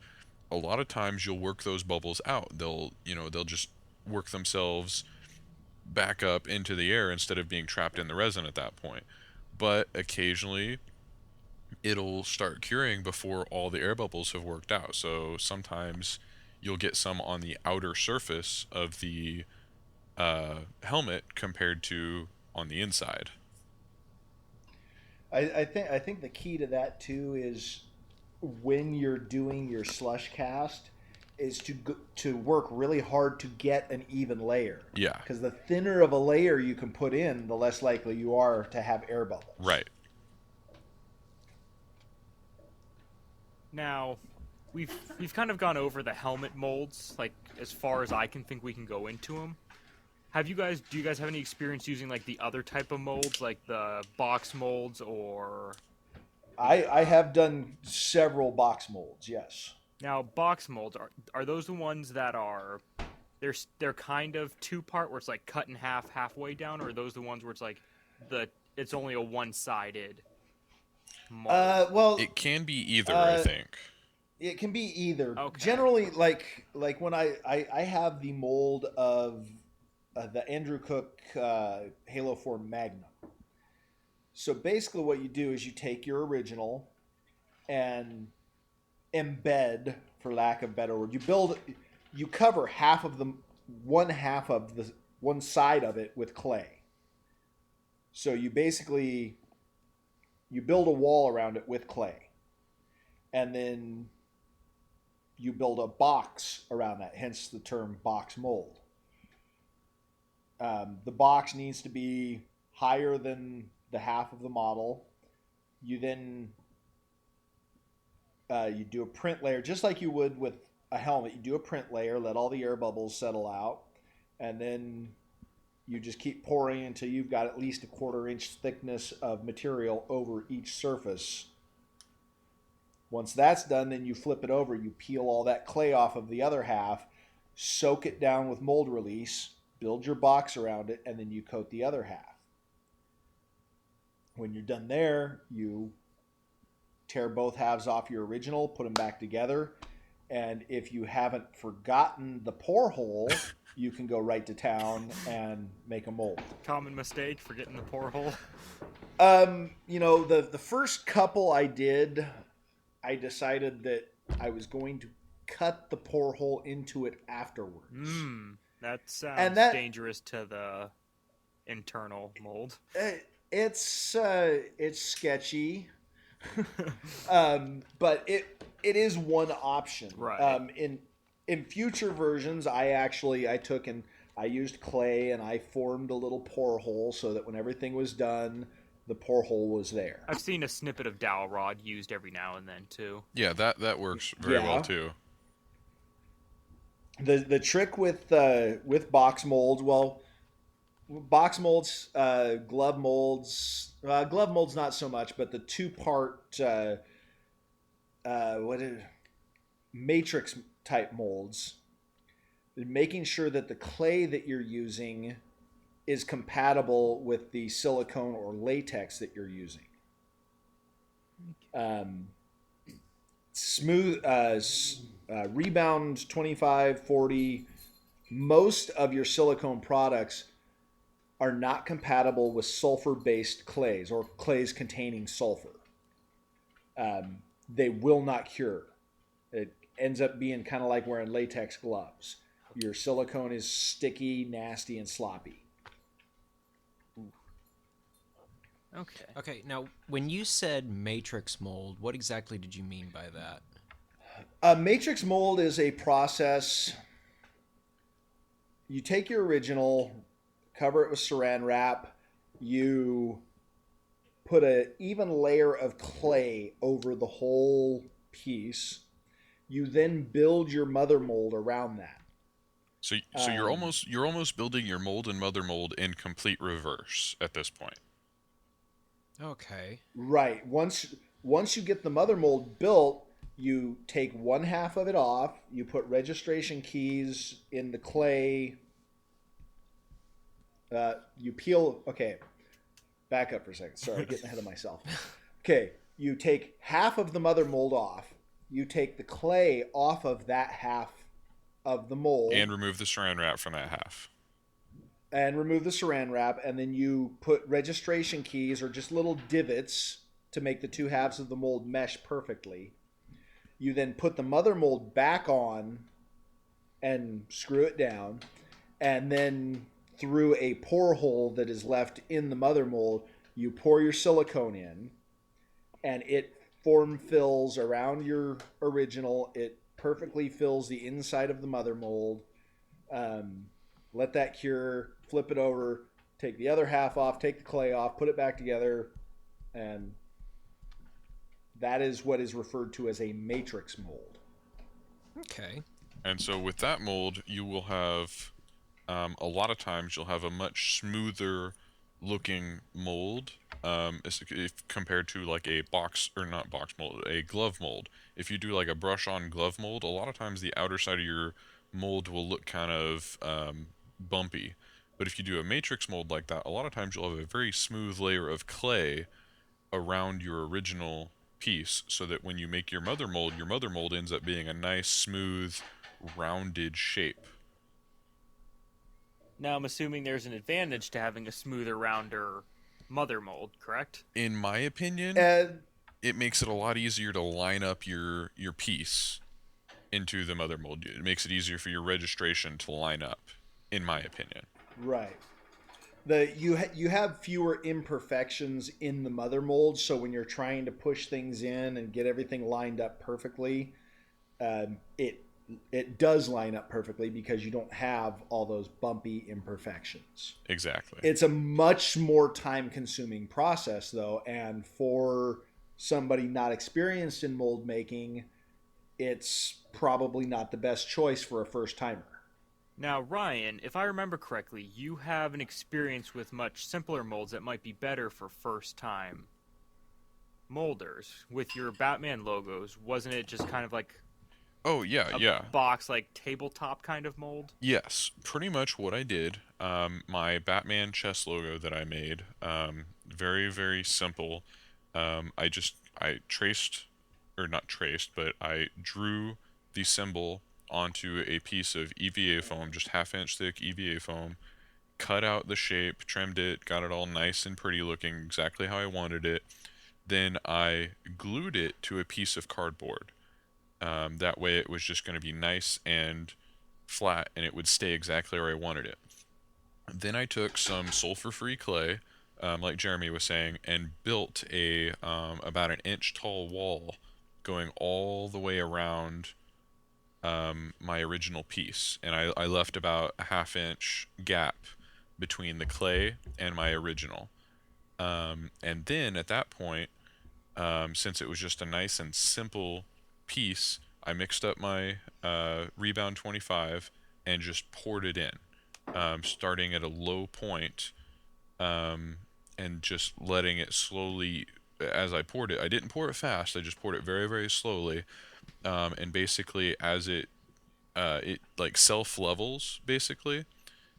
a lot of times you'll work those bubbles out. They'll just work themselves back up into the air instead of being trapped in the resin at that point. But occasionally it'll start curing before all the air bubbles have worked out. So sometimes you'll get some on the outer surface of the helmet compared to on the inside. I think the key to that too is when you're doing your slush cast is to work really hard to get an even layer. Yeah. Because the thinner of a layer you can put in, the less likely you are to have air bubbles. Right. Now, we've kind of gone over the helmet molds, like as far as I can think we can go into them. Do you guys have any experience using like the other type of molds, like the box molds, or? I have done several box molds, yes. Now, box molds are those the ones that are they're kind of two-part where it's like cut in half halfway down, or are those the ones where it's like it's only a one-sided mold? Well, It can be either, I think. it can be either. Okay. Generally, like when I have the mold of the Andrew Cook Halo 4 Magnum. So basically what you do is you take your original and embed, for lack of a better word, you cover one side of it with clay. So you basically, you build a wall around it with clay. And then you build a box around that, hence the term box mold. The box needs to be higher than the half of the model. You then you do a print layer, just like you would with a helmet. You do a print layer, let all the air bubbles settle out, and then you just keep pouring until you've got at least a 1/4 inch thickness of material over each surface Once that's done, then you flip it over, you peel all that clay off of the other half, soak it down with mold release, build your box around it, and then you coat the other half. When you're done there, you tear both halves off your original, put them back together, and if you haven't forgotten the pour hole, you can go right to town and make a mold. Common mistake, forgetting the pour hole. The first couple I did, I decided that I was going to cut the pour hole into it afterwards. That sounds And that- dangerous to the internal mold. It's sketchy, but it is one option. Right. In future versions, I took and I used clay and I formed a little pour hole so that when everything was done, the pour hole was there. I've seen a snippet of dowel rod used every now and then too. Yeah, that works very well too. The trick with box molds, box molds, glove molds not so much, but the two-part matrix type molds, making sure that the clay that you're using is compatible with the silicone or latex that you're using. Smooth rebound 25, 40. Most of your silicone products are not compatible with sulfur-based clays or clays containing sulfur. They will not cure. It ends up being kind of like wearing latex gloves. Your silicone is sticky, nasty, and sloppy. Okay. Okay, now when you said matrix mold, what exactly did you mean by that? A matrix mold is a process. You take your original, cover it with saran wrap, you put an even layer of clay over the whole piece. You then build your mother mold around that. So you're almost building your mold and mother mold in complete reverse at this point. Okay. Right. Once you get the mother mold built, you take one half of it off, you put registration keys in the clay. You peel. Okay, back up for a second. Sorry, getting ahead of myself. Okay, you take half of the mother mold off. You take the clay off of that half of the mold. And remove the saran wrap from that half. And remove the saran wrap, and then you put registration keys or just little divots to make the two halves of the mold mesh perfectly. You then put the mother mold back on and screw it down, and then through a pour hole that is left in the mother mold, you pour your silicone in, and it form fills around your original. It perfectly fills the inside of the mother mold. Let that cure, flip it over, take the other half off, take the clay off, put it back together, and that is what is referred to as a matrix mold. Okay. And so with that mold, you will have, a lot of times you'll have a much smoother looking mold if compared to like a not box mold, a glove mold. If you do like a brush on glove mold, a lot of times the outer side of your mold will look kind of bumpy. But if you do a matrix mold like that, a lot of times you'll have a very smooth layer of clay around your original piece, so that when you make your mother mold ends up being a nice, smooth, rounded shape. Now I'm assuming there's an advantage to having a smoother, rounder mother mold, correct? In my opinion, it makes it a lot easier to line up your piece into the mother mold. It makes it easier for your registration to line up, in my opinion. Right. You have fewer imperfections in the mother mold, so when you're trying to push things in and get everything lined up perfectly, it does line up perfectly because you don't have all those bumpy imperfections. Exactly. It's a much more time-consuming process, though, and for somebody not experienced in mold making, it's probably not the best choice for a first-timer. Now, Ryan, if I remember correctly, you have an experience with much simpler molds that might be better for first-time molders with your Batman logos, wasn't it just kind of like Oh yeah, a yeah. box, like tabletop kind of mold? Yes, pretty much what I did. My Batman chest logo that I made, very, very simple. I traced, or not traced, but I drew the symbol onto a piece of EVA foam, just half-inch thick EVA foam, cut out the shape, trimmed it, got it all nice and pretty looking, exactly how I wanted it. Then I glued it to a piece of cardboard. That way it was just going to be nice and flat and it would stay exactly where I wanted it. Then I took some sulfur-free clay, like Jeremy was saying, and built a about an inch tall wall going all the way around my original piece. And I left about a half-inch gap between the clay and my original. And then at that point, since it was just a nice and simple piece, I mixed up my Rebound 25 and just poured it in, starting at a low point, and just letting it slowly. As I poured it, I didn't pour it fast. I just poured it very, very slowly, and basically as it like self levels basically,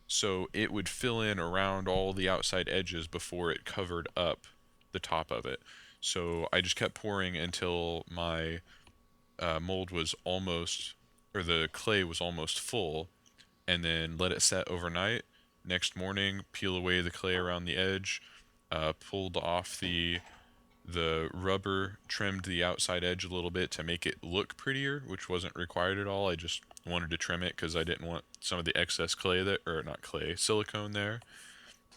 so it would fill in around all the outside edges before it covered up the top of it. So I just kept pouring until my mold was almost, or the clay was almost full, and then let it set overnight. Next morning, peel away the clay around the edge, pulled off the rubber, trimmed the outside edge a little bit to make it look prettier, which wasn't required at all. I just wanted to trim it because I didn't want some of the excess clay that, or not clay, silicone there.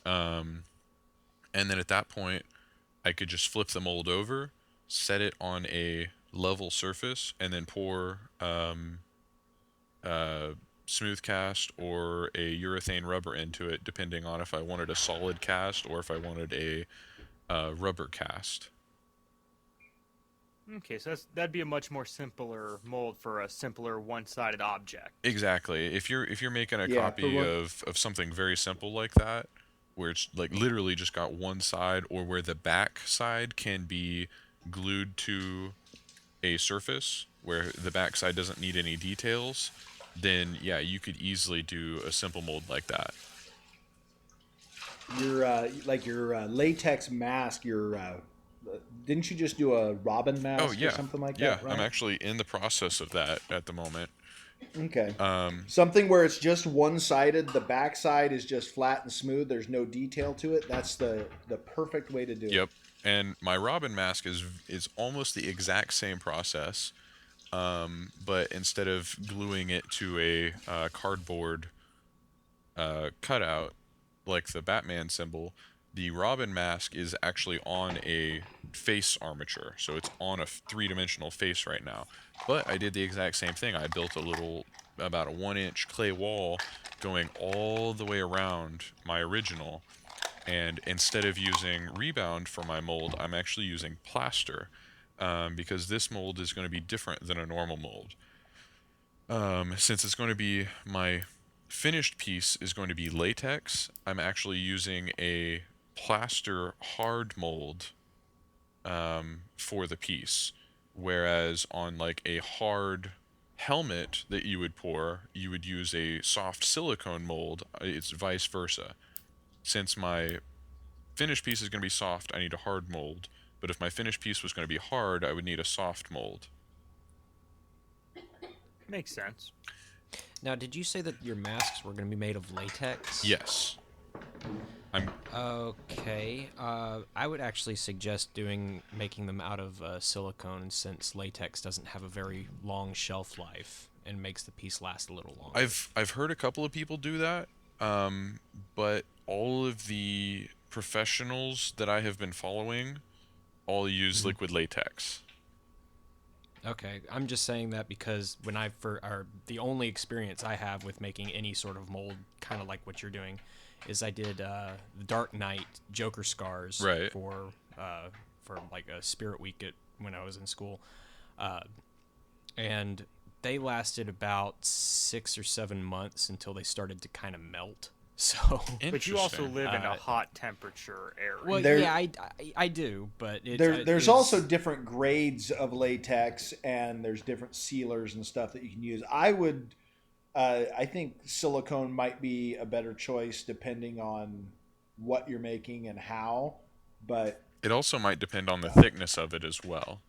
And then at that point, I could just flip the mold over, set it on a level surface, and then pour smooth cast or a urethane rubber into it, depending on if I wanted a solid cast or if I wanted a rubber cast. Okay, so that'd be a much more simpler mold for a simpler one-sided object. Exactly. If you're making a Yeah, copy of something very simple like that, where it's like literally just got one side, or where the back side can be glued to a surface where the back side doesn't need any details, then yeah, you could easily do a simple mold like that. Your latex mask. Didn't you just do a robin Oh mask or yeah, something like yeah. that? I'm Right. actually in the process of that at the moment. Okay. Um, Something where it's just one sided. The back side is just flat and smooth. There's no detail to it. That's the perfect way to do it. yep. And my robin mask is almost the exact same process, but instead of gluing it to a cardboard cutout like the Batman symbol, the Robin mask is actually on a face armature. So it's on a three-dimensional face right now. But I did the exact same thing. I built about a 1-inch clay wall going all the way around my original. And instead of using Rebound for my mold, I'm actually using plaster, because this mold is going to be different than a normal mold. Since it's going to be my finished piece is going to be latex, I'm actually using a plaster hard mold for the piece. Whereas on like a hard helmet that you would pour, you would use a soft silicone mold. It's vice versa. Since my finished piece is going to be soft, I need a hard mold. But if my finished piece was going to be hard, I would need a soft mold. Makes sense. Now, did you say that your masks were going to be made of latex? Yes. I'm Okay. I would actually suggest making them out of silicone, since latex doesn't have a very long shelf life and makes the piece last a little longer. I've heard a couple of people do that, but all of the professionals that I have been following all use liquid latex. Okay, I'm just saying that because the only experience I have with making any sort of mold, kind of like what you're doing, is I did the Dark Knight Joker scars Right. for like a Spirit Week when I was in school, and they lasted about 6 or 7 months until they started to kind of melt. So, But you also Interesting. live in a hot temperature area. well, There- yeah, I do, but There's also different grades of latex, and there's different sealers and stuff that you can use. I think silicone might be a better choice depending on what you're making and how, but It also might depend on the thickness of it as well.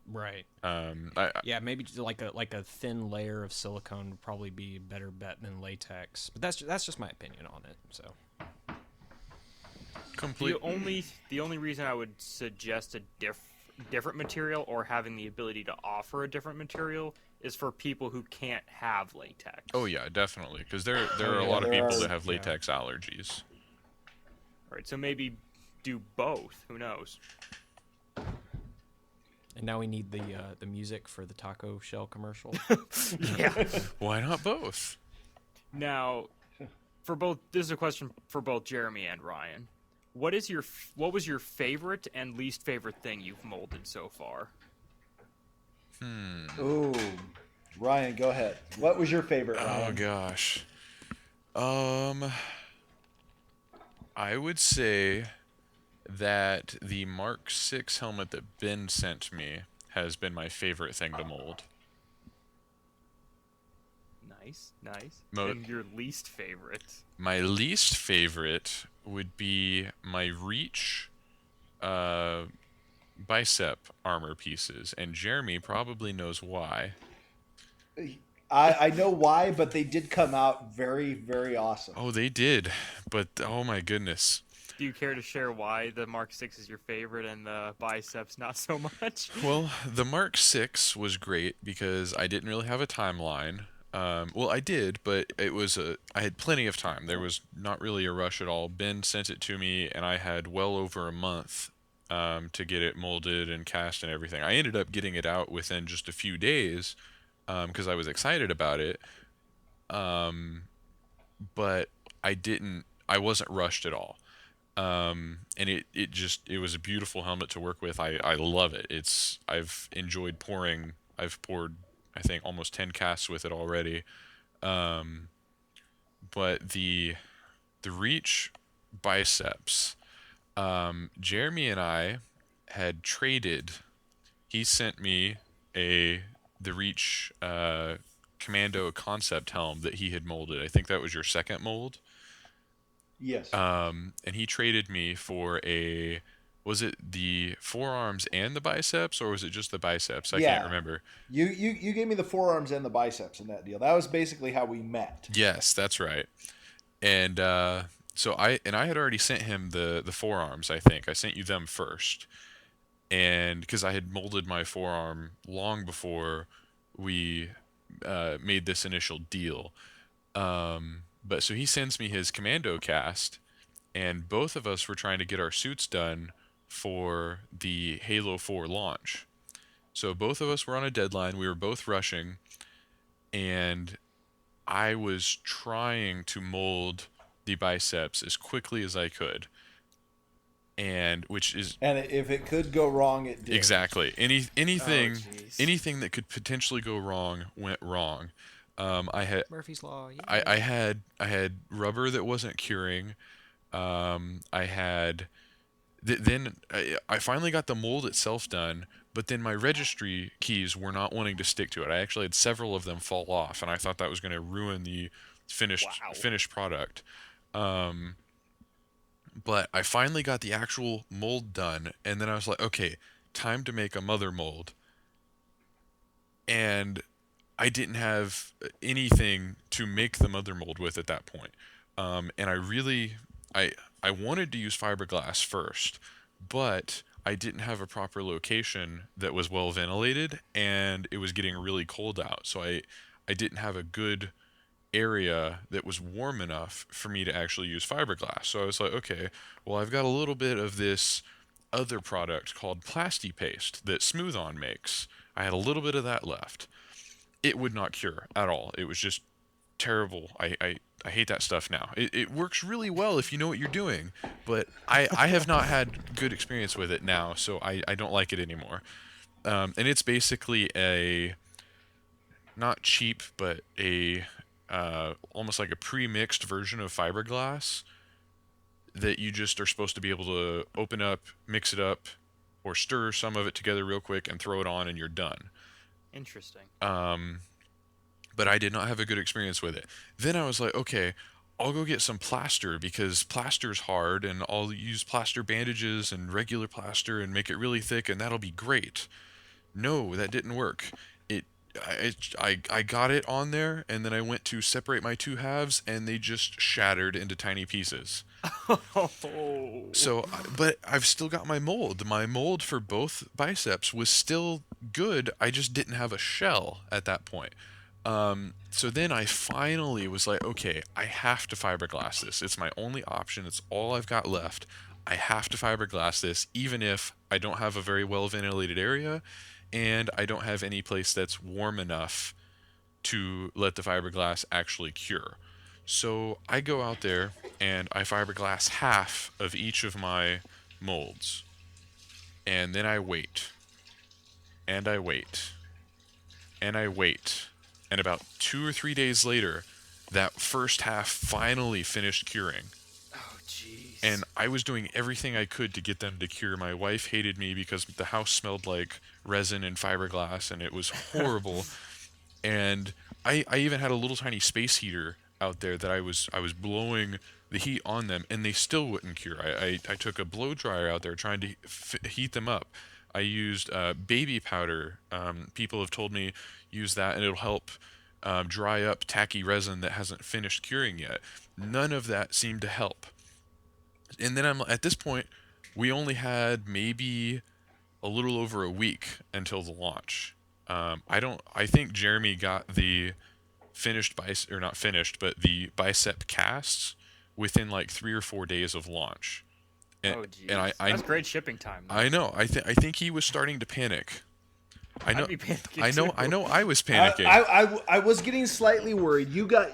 right. I Yeah, maybe just like a thin layer of silicone would probably be a better bet than latex. But that's just my opinion on it. So complete. The only reason I would suggest a different material or having the ability to offer a different material is for people who can't have latex. Oh yeah, definitely, because there are a yeah, lot of there people are- that have latex allergies. All right, so maybe do both. Who knows? and now we need the music for the taco shell commercial. Yeah. Why not both? Now, this is a question for both Jeremy and Ryan. What was your favorite and least favorite thing you've molded so far? ooh, Ryan, go ahead. What was your favorite, Oh Ryan? gosh. I would say that the Mark 6 helmet that Ben sent me has been my favorite thing to mold. Nice. Mo- And your least favorite? My least favorite would be my Reach bicep armor pieces, and Jeremy probably knows why. I know why, but they did come out very, very awesome. Oh, they did, but oh my goodness. Do you care to share why the Mark 6 is your favorite and the biceps not so much? Well, the Mark 6 was great because I didn't really have a timeline. Well, I did, but I had plenty of time. There was not really a rush at all. Ben sent it to me, and I had well over a month to get it molded and cast and everything. I ended up getting it out within just a few days because I was excited about it. But I wasn't rushed at all. And it was a beautiful helmet to work with. I love it. I've poured, I think, almost 10 casts with it already. But the Reach biceps, Jeremy and I had traded. He sent me the Reach Commando concept helm that he had molded. I think that was your second mold. Yes. And he traded me for was it the forearms and the biceps, or was it just the biceps? I Yeah. can't remember. You gave me the forearms and the biceps in that deal. That was basically how we met. Yes, that's right. And so I had already sent him the forearms. I think I sent you them first, and because I had molded my forearm long before we made this initial deal. But so he sends me his commando cast, and both of us were trying to get our suits done for the Halo 4 launch. So both of us were on a deadline. We were both rushing, and I was trying to mold the biceps as quickly as I could. And which is And if it could go wrong, it did. exactly Oh, jeez. anything that could potentially go wrong went wrong. I had Murphy's Law. Yeah. I had rubber that wasn't curing. I had then I finally got the mold itself done, but then my registry keys were not wanting to stick to it. I actually had several of them fall off, and I thought that was going to ruin the finished product. But I finally got the actual mold done, and then I was like, okay, time to make a mother mold. And I didn't have anything to make the mother mold with at that point. And I wanted to use fiberglass first, but I didn't have a proper location that was well ventilated, and it was getting really cold out. So I didn't have a good area that was warm enough for me to actually use fiberglass. So I was like, okay, well, I've got a little bit of this other product called Plasti Paste that Smooth On makes. I had a little bit of that left. It would not cure at all. It was just terrible. I hate that stuff now. It works really well if you know what you're doing, but I have not had good experience with it now, so I don't like it anymore. And it's basically not cheap, but a almost like a pre-mixed version of fiberglass that you just are supposed to be able to open up, mix it up, or stir some of it together real quick and throw it on and you're done. Interesting. But I did not have a good experience with it. Then I was like, okay, I'll go get some plaster because plaster's hard, and I'll use plaster bandages and regular plaster and make it really thick, and that'll be great. No, that didn't work. I got it on there, and then I went to separate my two halves, and they just shattered into tiny pieces. So, but I've still got my mold. My mold for both biceps was still good. I just didn't have a shell at that point. So then I finally was like, okay, I have to fiberglass this. It's my only option. It's all I've got left. I have to fiberglass this, even if I don't have a very well ventilated area and I don't have any place that's warm enough to let the fiberglass actually cure. So I go out there and I fiberglass half of each of my molds. And then I wait. And I wait. And I wait. And about 2 or 3 days later, that first half finally finished curing. Oh, jeez. And I was doing everything I could to get them to cure. My wife hated me because the house smelled like resin and fiberglass, and it was horrible. And I even had a little tiny space heater out there that I was blowing the heat on them, and they still wouldn't cure. I took a blow dryer out there trying to heat them up. I used baby powder. People have told me use that and it'll help dry up tacky resin that hasn't finished curing yet. None of that seemed to help. And then at this point, we only had maybe a little over a week until the launch. I think Jeremy got the finished or not finished, but the bicep casts within like 3 or 4 days of launch. Oh, geez. That's great shipping time, though. I know. I think he was starting to panic. I'd be panicking I know. I was panicking. I was getting slightly worried. You got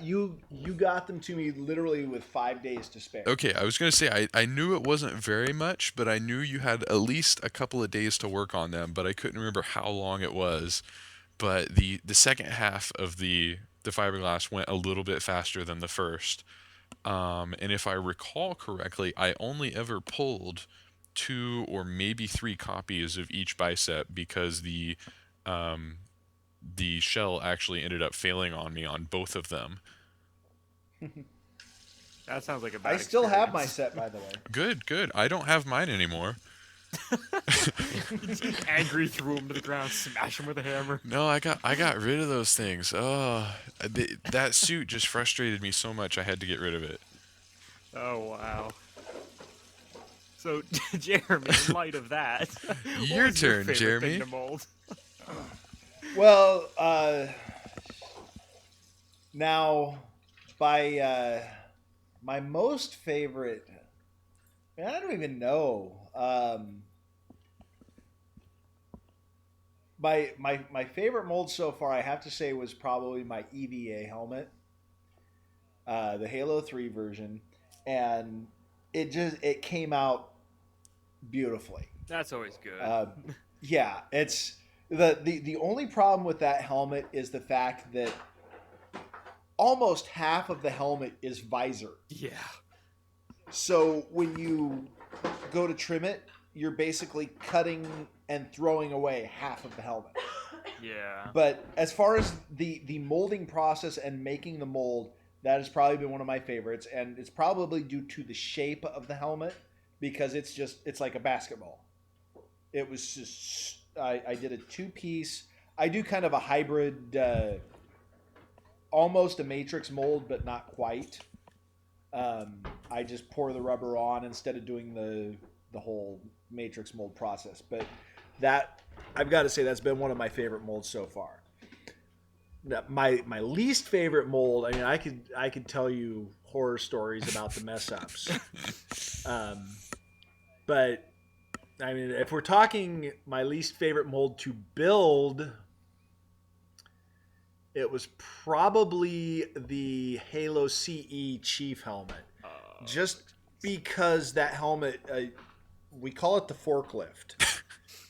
them to me literally with 5 days to spare. Okay, I was gonna say I knew it wasn't very much, but I knew you had at least a couple of days to work on them. But I couldn't remember how long it was. But the second half of the fiberglass went a little bit faster than the first. And if I recall correctly, I only ever pulled 2 or maybe 3 copies of each bicep because the shell actually ended up failing on me on both of them. That sounds like a bad I still experience. have my set, by the way. Good. I don't have mine anymore. Angry, threw him to the ground, smash him with a hammer. No, I got rid of those things. Oh, that suit just frustrated me so much I had to get rid of it. Oh, wow. So, Jeremy, in light of that, Your what was turn, favorite Jeremy. thing to mold? Well, now, by my most favorite, man, I don't even know. My favorite mold so far, I have to say, was probably my EVA helmet, the Halo 3 version, and it came out beautifully. That's always good. Yeah, it's the only problem with that helmet is the fact that almost half of the helmet is visor. Yeah. So when you go to trim it, you're basically cutting and throwing away half of the helmet. Yeah. But as far as the molding process and making the mold, that has probably been one of my favorites, and it's probably due to the shape of the helmet because it's like a basketball. It was just I did a 2-piece. I do kind of a hybrid, almost a matrix mold, but not quite. I just pour the rubber on instead of doing the whole matrix mold process. But that, I've got to say, that's been one of my favorite molds so far. Now, my least favorite mold, I mean, I could tell you horror stories about the mess ups. But I mean, if we're talking my least favorite mold to build, it was probably the Halo CE Chief helmet. Just because that helmet, we call it the forklift.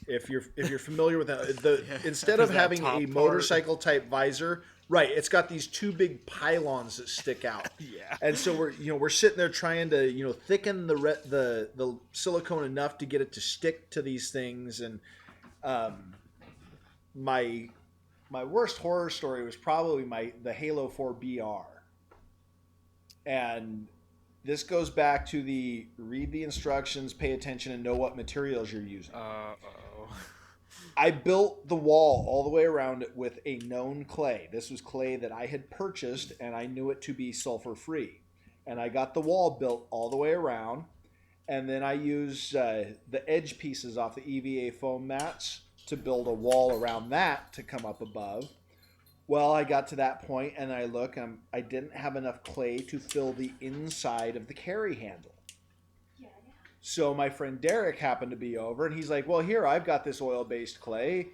If you're familiar with that, instead of having a motorcycle type visor, Right, it's got these two big pylons that stick out. Yeah. And so we're sitting there trying to thicken the silicone enough to get it to stick to these things. And my worst horror story was probably the Halo 4 BR. And this goes back to the read the instructions, pay attention, and know what materials you're using. I built the wall all the way around it with a known clay. This was clay that I had purchased, and I knew it to be sulfur-free. And I got the wall built all the way around, and then I used the edge pieces off the EVA foam mats to build a wall around that to come up above. Well, I got to that point, and I didn't have enough clay to fill the inside of the carry handle. So my friend Derek happened to be over, and he's like, well, here, I've got this oil-based clay.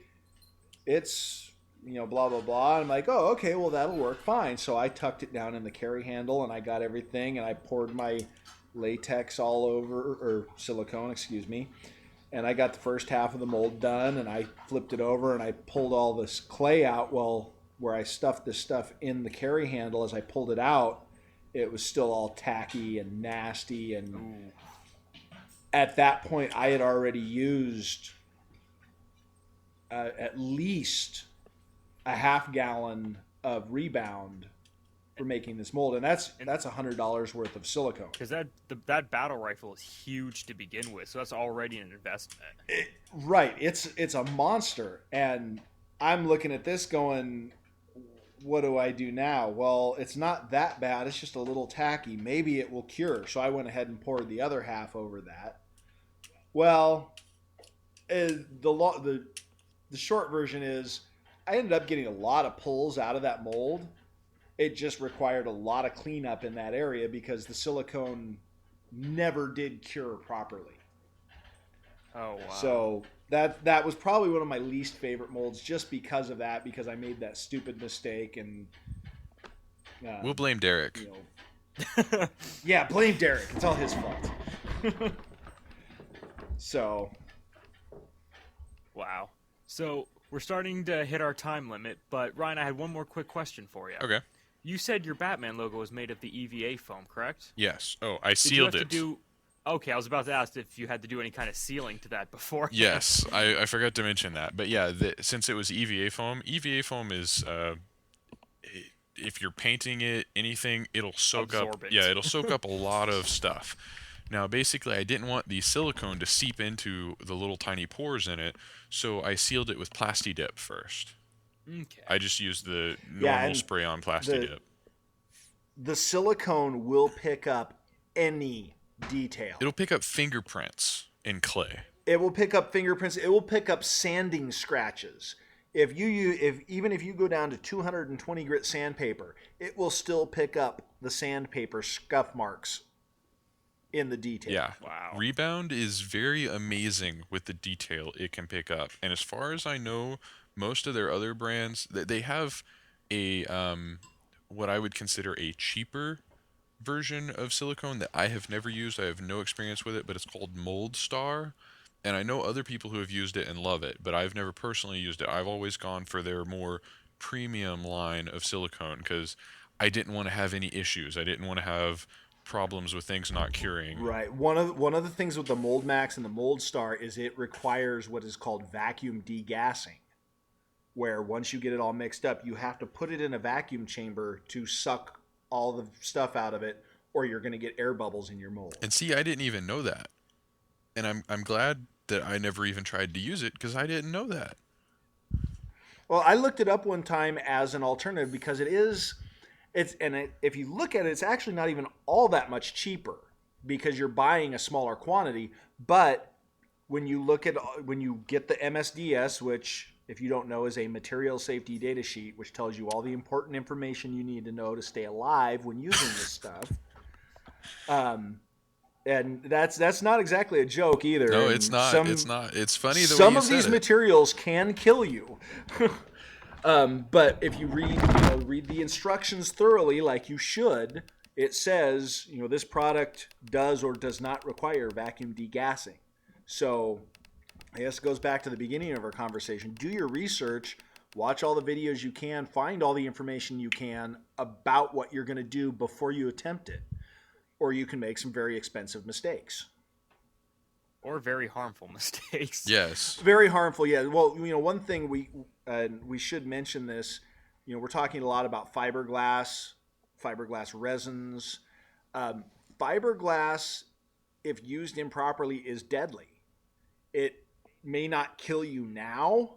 It's, blah, blah, blah. And I'm like, oh, okay, well, that'll work fine. So I tucked it down in the carry handle, and I got everything, and I poured my latex all over, or silicone, excuse me. And I got the first half of the mold done, and I flipped it over, and I pulled all this clay out. Well, where I stuffed this stuff in the carry handle, as I pulled it out, it was still all tacky and nasty, and... Ooh. At that point, I had already used at least a half gallon of Rebound for making this mold, and that's $100 worth of silicone. Because that battle rifle is huge to begin with, so that's already an investment. Right, it's a monster, and I'm looking at this going, what do I do now? Well, it's not that bad. It's just a little tacky. Maybe it will cure. So I went ahead and poured the other half over that. Well, the short version is I ended up getting a lot of pulls out of that mold. It just required a lot of cleanup in that area because the silicone never did cure properly. Oh, wow. So that was probably one of my least favorite molds just because of that, because I made that stupid mistake. And we'll blame Derek. Yeah, blame Derek. It's all his fault. So, wow. So we're starting to hit our time limit, but Ryan, I had one more quick question for you. Okay. You said your Batman logo was made of the EVA foam, correct? Yes. Oh, I sealed it. Okay, I was about to ask if you had to do any kind of sealing to that before. Yes, I forgot to mention that. But yeah, since it was EVA foam is if you're painting it, anything, it'll soak Absorbent. up. Yeah, it'll soak up a lot of stuff. Now, basically, I didn't want the silicone to seep into the little tiny pores in it, so I sealed it with Plasti Dip first. Okay. I just used the normal spray-on Plasti Dip. The silicone will pick up any detail. It'll pick up fingerprints in clay. It will pick up fingerprints. It will pick up sanding scratches. Even if you go down to 220 grit sandpaper, it will still pick up the sandpaper scuff marks in the detail. Yeah. Wow. Rebound is very amazing with the detail it can pick up. And as far as I know, most of their other brands, they have a what I would consider a cheaper version of silicone that I have never used. I have no experience with it, but it's called Mold Star. And I know other people who have used it and love it, but I've never personally used it. I've always gone for their more premium line of silicone because I didn't want to have any issues. I didn't want to have problems with things not curing. Right. One of the things with the Mold Max and the Mold Star is it requires what is called vacuum degassing, where once you get it all mixed up, you have to put it in a vacuum chamber to suck all the stuff out of it, or you're going to get air bubbles in your mold. And see, I didn't even know that. And I'm glad that I never even tried to use it because I didn't know that. Well, I looked it up one time as an alternative because if you look at it, it's actually not even all that much cheaper because you're buying a smaller quantity. But when you get the MSDS, which if you don't know is a material safety data sheet, which tells you all the important information you need to know to stay alive when using this stuff. And that's not exactly a joke either. No, and it's not. It's not. It's funny the way some you of said these it. materials can kill you. But if you read the instructions thoroughly, like you should, it says this product does or does not require vacuum degassing. So I guess it goes back to the beginning of our conversation. Do your research. Watch all the videos you can, find all the information you can about what you're going to do before you attempt it. Or you can make some very expensive mistakes. Or very harmful mistakes. Yes. Very harmful, yeah. Well, one thing we should mention this. We're talking a lot about fiberglass resins. Fiberglass, if used improperly, is deadly. It may not kill you now,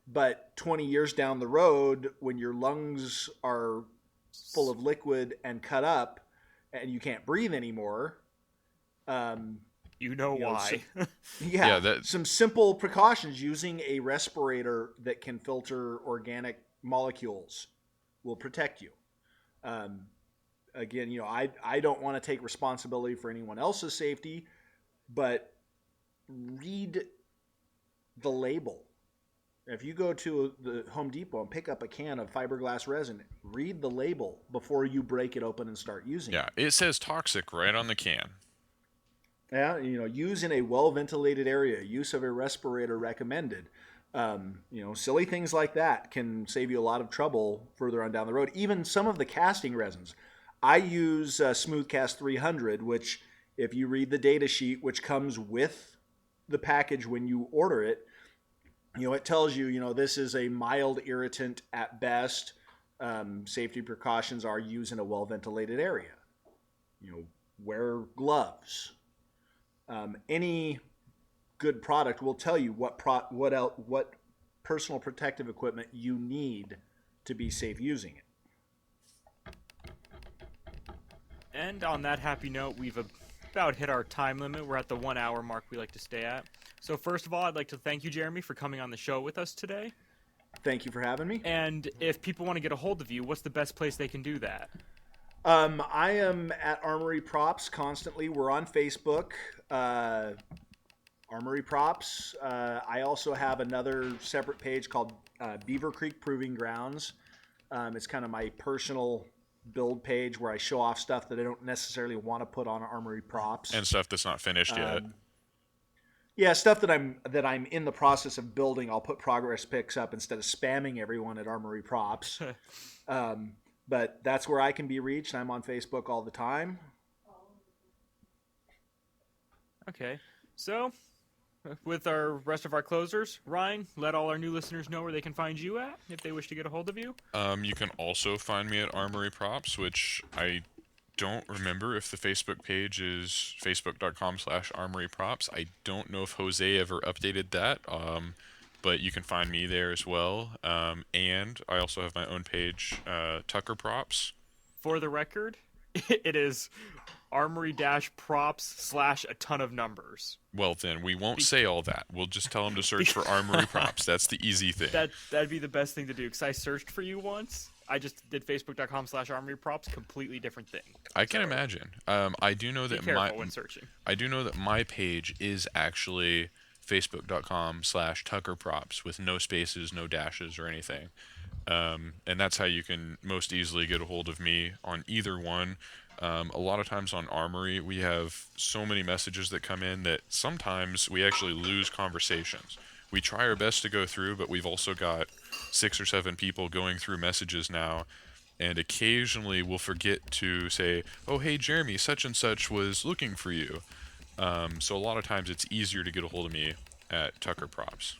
but 20 years down the road, when your lungs are full of liquid and cut up, and you can't breathe anymore. You know why. Some simple precautions using a respirator that can filter organic molecules will protect you. Again, I don't want to take responsibility for anyone else's safety, but read the label. If you go to the Home Depot and pick up a can of fiberglass resin, read the label before you break it open and start using it. Yeah, it says toxic right on the can. Yeah, use in a well-ventilated area. Use of a respirator recommended. Silly things like that can save you a lot of trouble further on down the road. Even some of the casting resins. I use Smoothcast 300, which, if you read the data sheet, which comes with the package when you order it, it tells you, this is a mild irritant at best. Safety precautions are used in a well-ventilated area. Wear gloves. Any good product will tell you what personal protective equipment you need to be safe using it. And on that happy note, we've about hit our time limit. We're at the 1 hour mark we like to stay at. So first of all, I'd like to thank you, Jeremy, for coming on the show with us today. Thank you for having me. And if people want to get a hold of you, what's the best place they can do that? I am at Armory Props constantly. We're on Facebook, Armory Props. I also have another separate page called Beaver Creek Proving Grounds. It's kind of my personal build page where I show off stuff that I don't necessarily want to put on Armory Props. And stuff that's not finished yet. Yeah, stuff that I'm in the process of building. I'll put progress pics up instead of spamming everyone at Armory Props. But that's where I can be reached. I'm on Facebook all the time. Okay, so with our rest of our closers, Ryan, let all our new listeners know where they can find you at if they wish to get a hold of you. You can also find me at Armory Props, which I don't remember if the Facebook page is facebook.com/armoryprops. I don't know if Jose ever updated that, but you can find me there as well. And I also have my own page, Tucker Props. For the record, it is armory-props / a ton of numbers. Well, then, we won't say all that. We'll just tell them to search for Armory Props. That's the easy thing. That'd be the best thing to do, because I searched for you once. I just did facebook.com/armoryprops, completely different thing. I can imagine. I do know that when searching. I do know that my page is actually facebook.com/tuckerprops with no spaces, no dashes, or anything. And that's how you can most easily get a hold of me on either one. A lot of times on Armory, we have so many messages that come in that sometimes we actually lose conversations. We try our best to go through, but we've also got 6 or 7 people going through messages now, and occasionally we'll forget to say, oh, hey, Jeremy, such and such was looking for you. So a lot of times it's easier to get a hold of me at Tucker Props.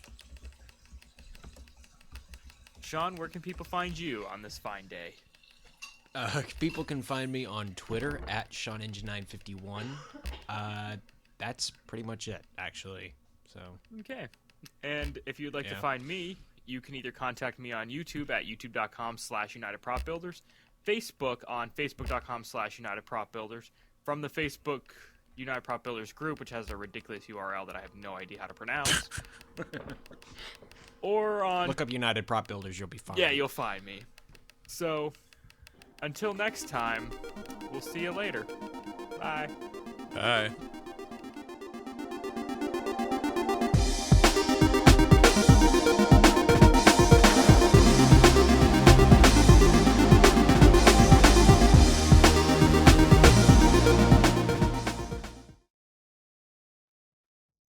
Sean, where can people find you on this fine day? People can find me on Twitter at SeanEngine951. That's pretty much it, actually. So Okay. And if you'd like to find me, you can either contact me on YouTube at youtube.com/UnitedPropBuilders, Facebook on facebook.com/UnitedPropBuilders, from the Facebook United Prop Builders group, which has a ridiculous URL that I have no idea how to pronounce. Or on... Look up United Prop Builders, you'll be fine. Yeah, you'll find me. So, until next time, we'll see you later. Bye. Bye.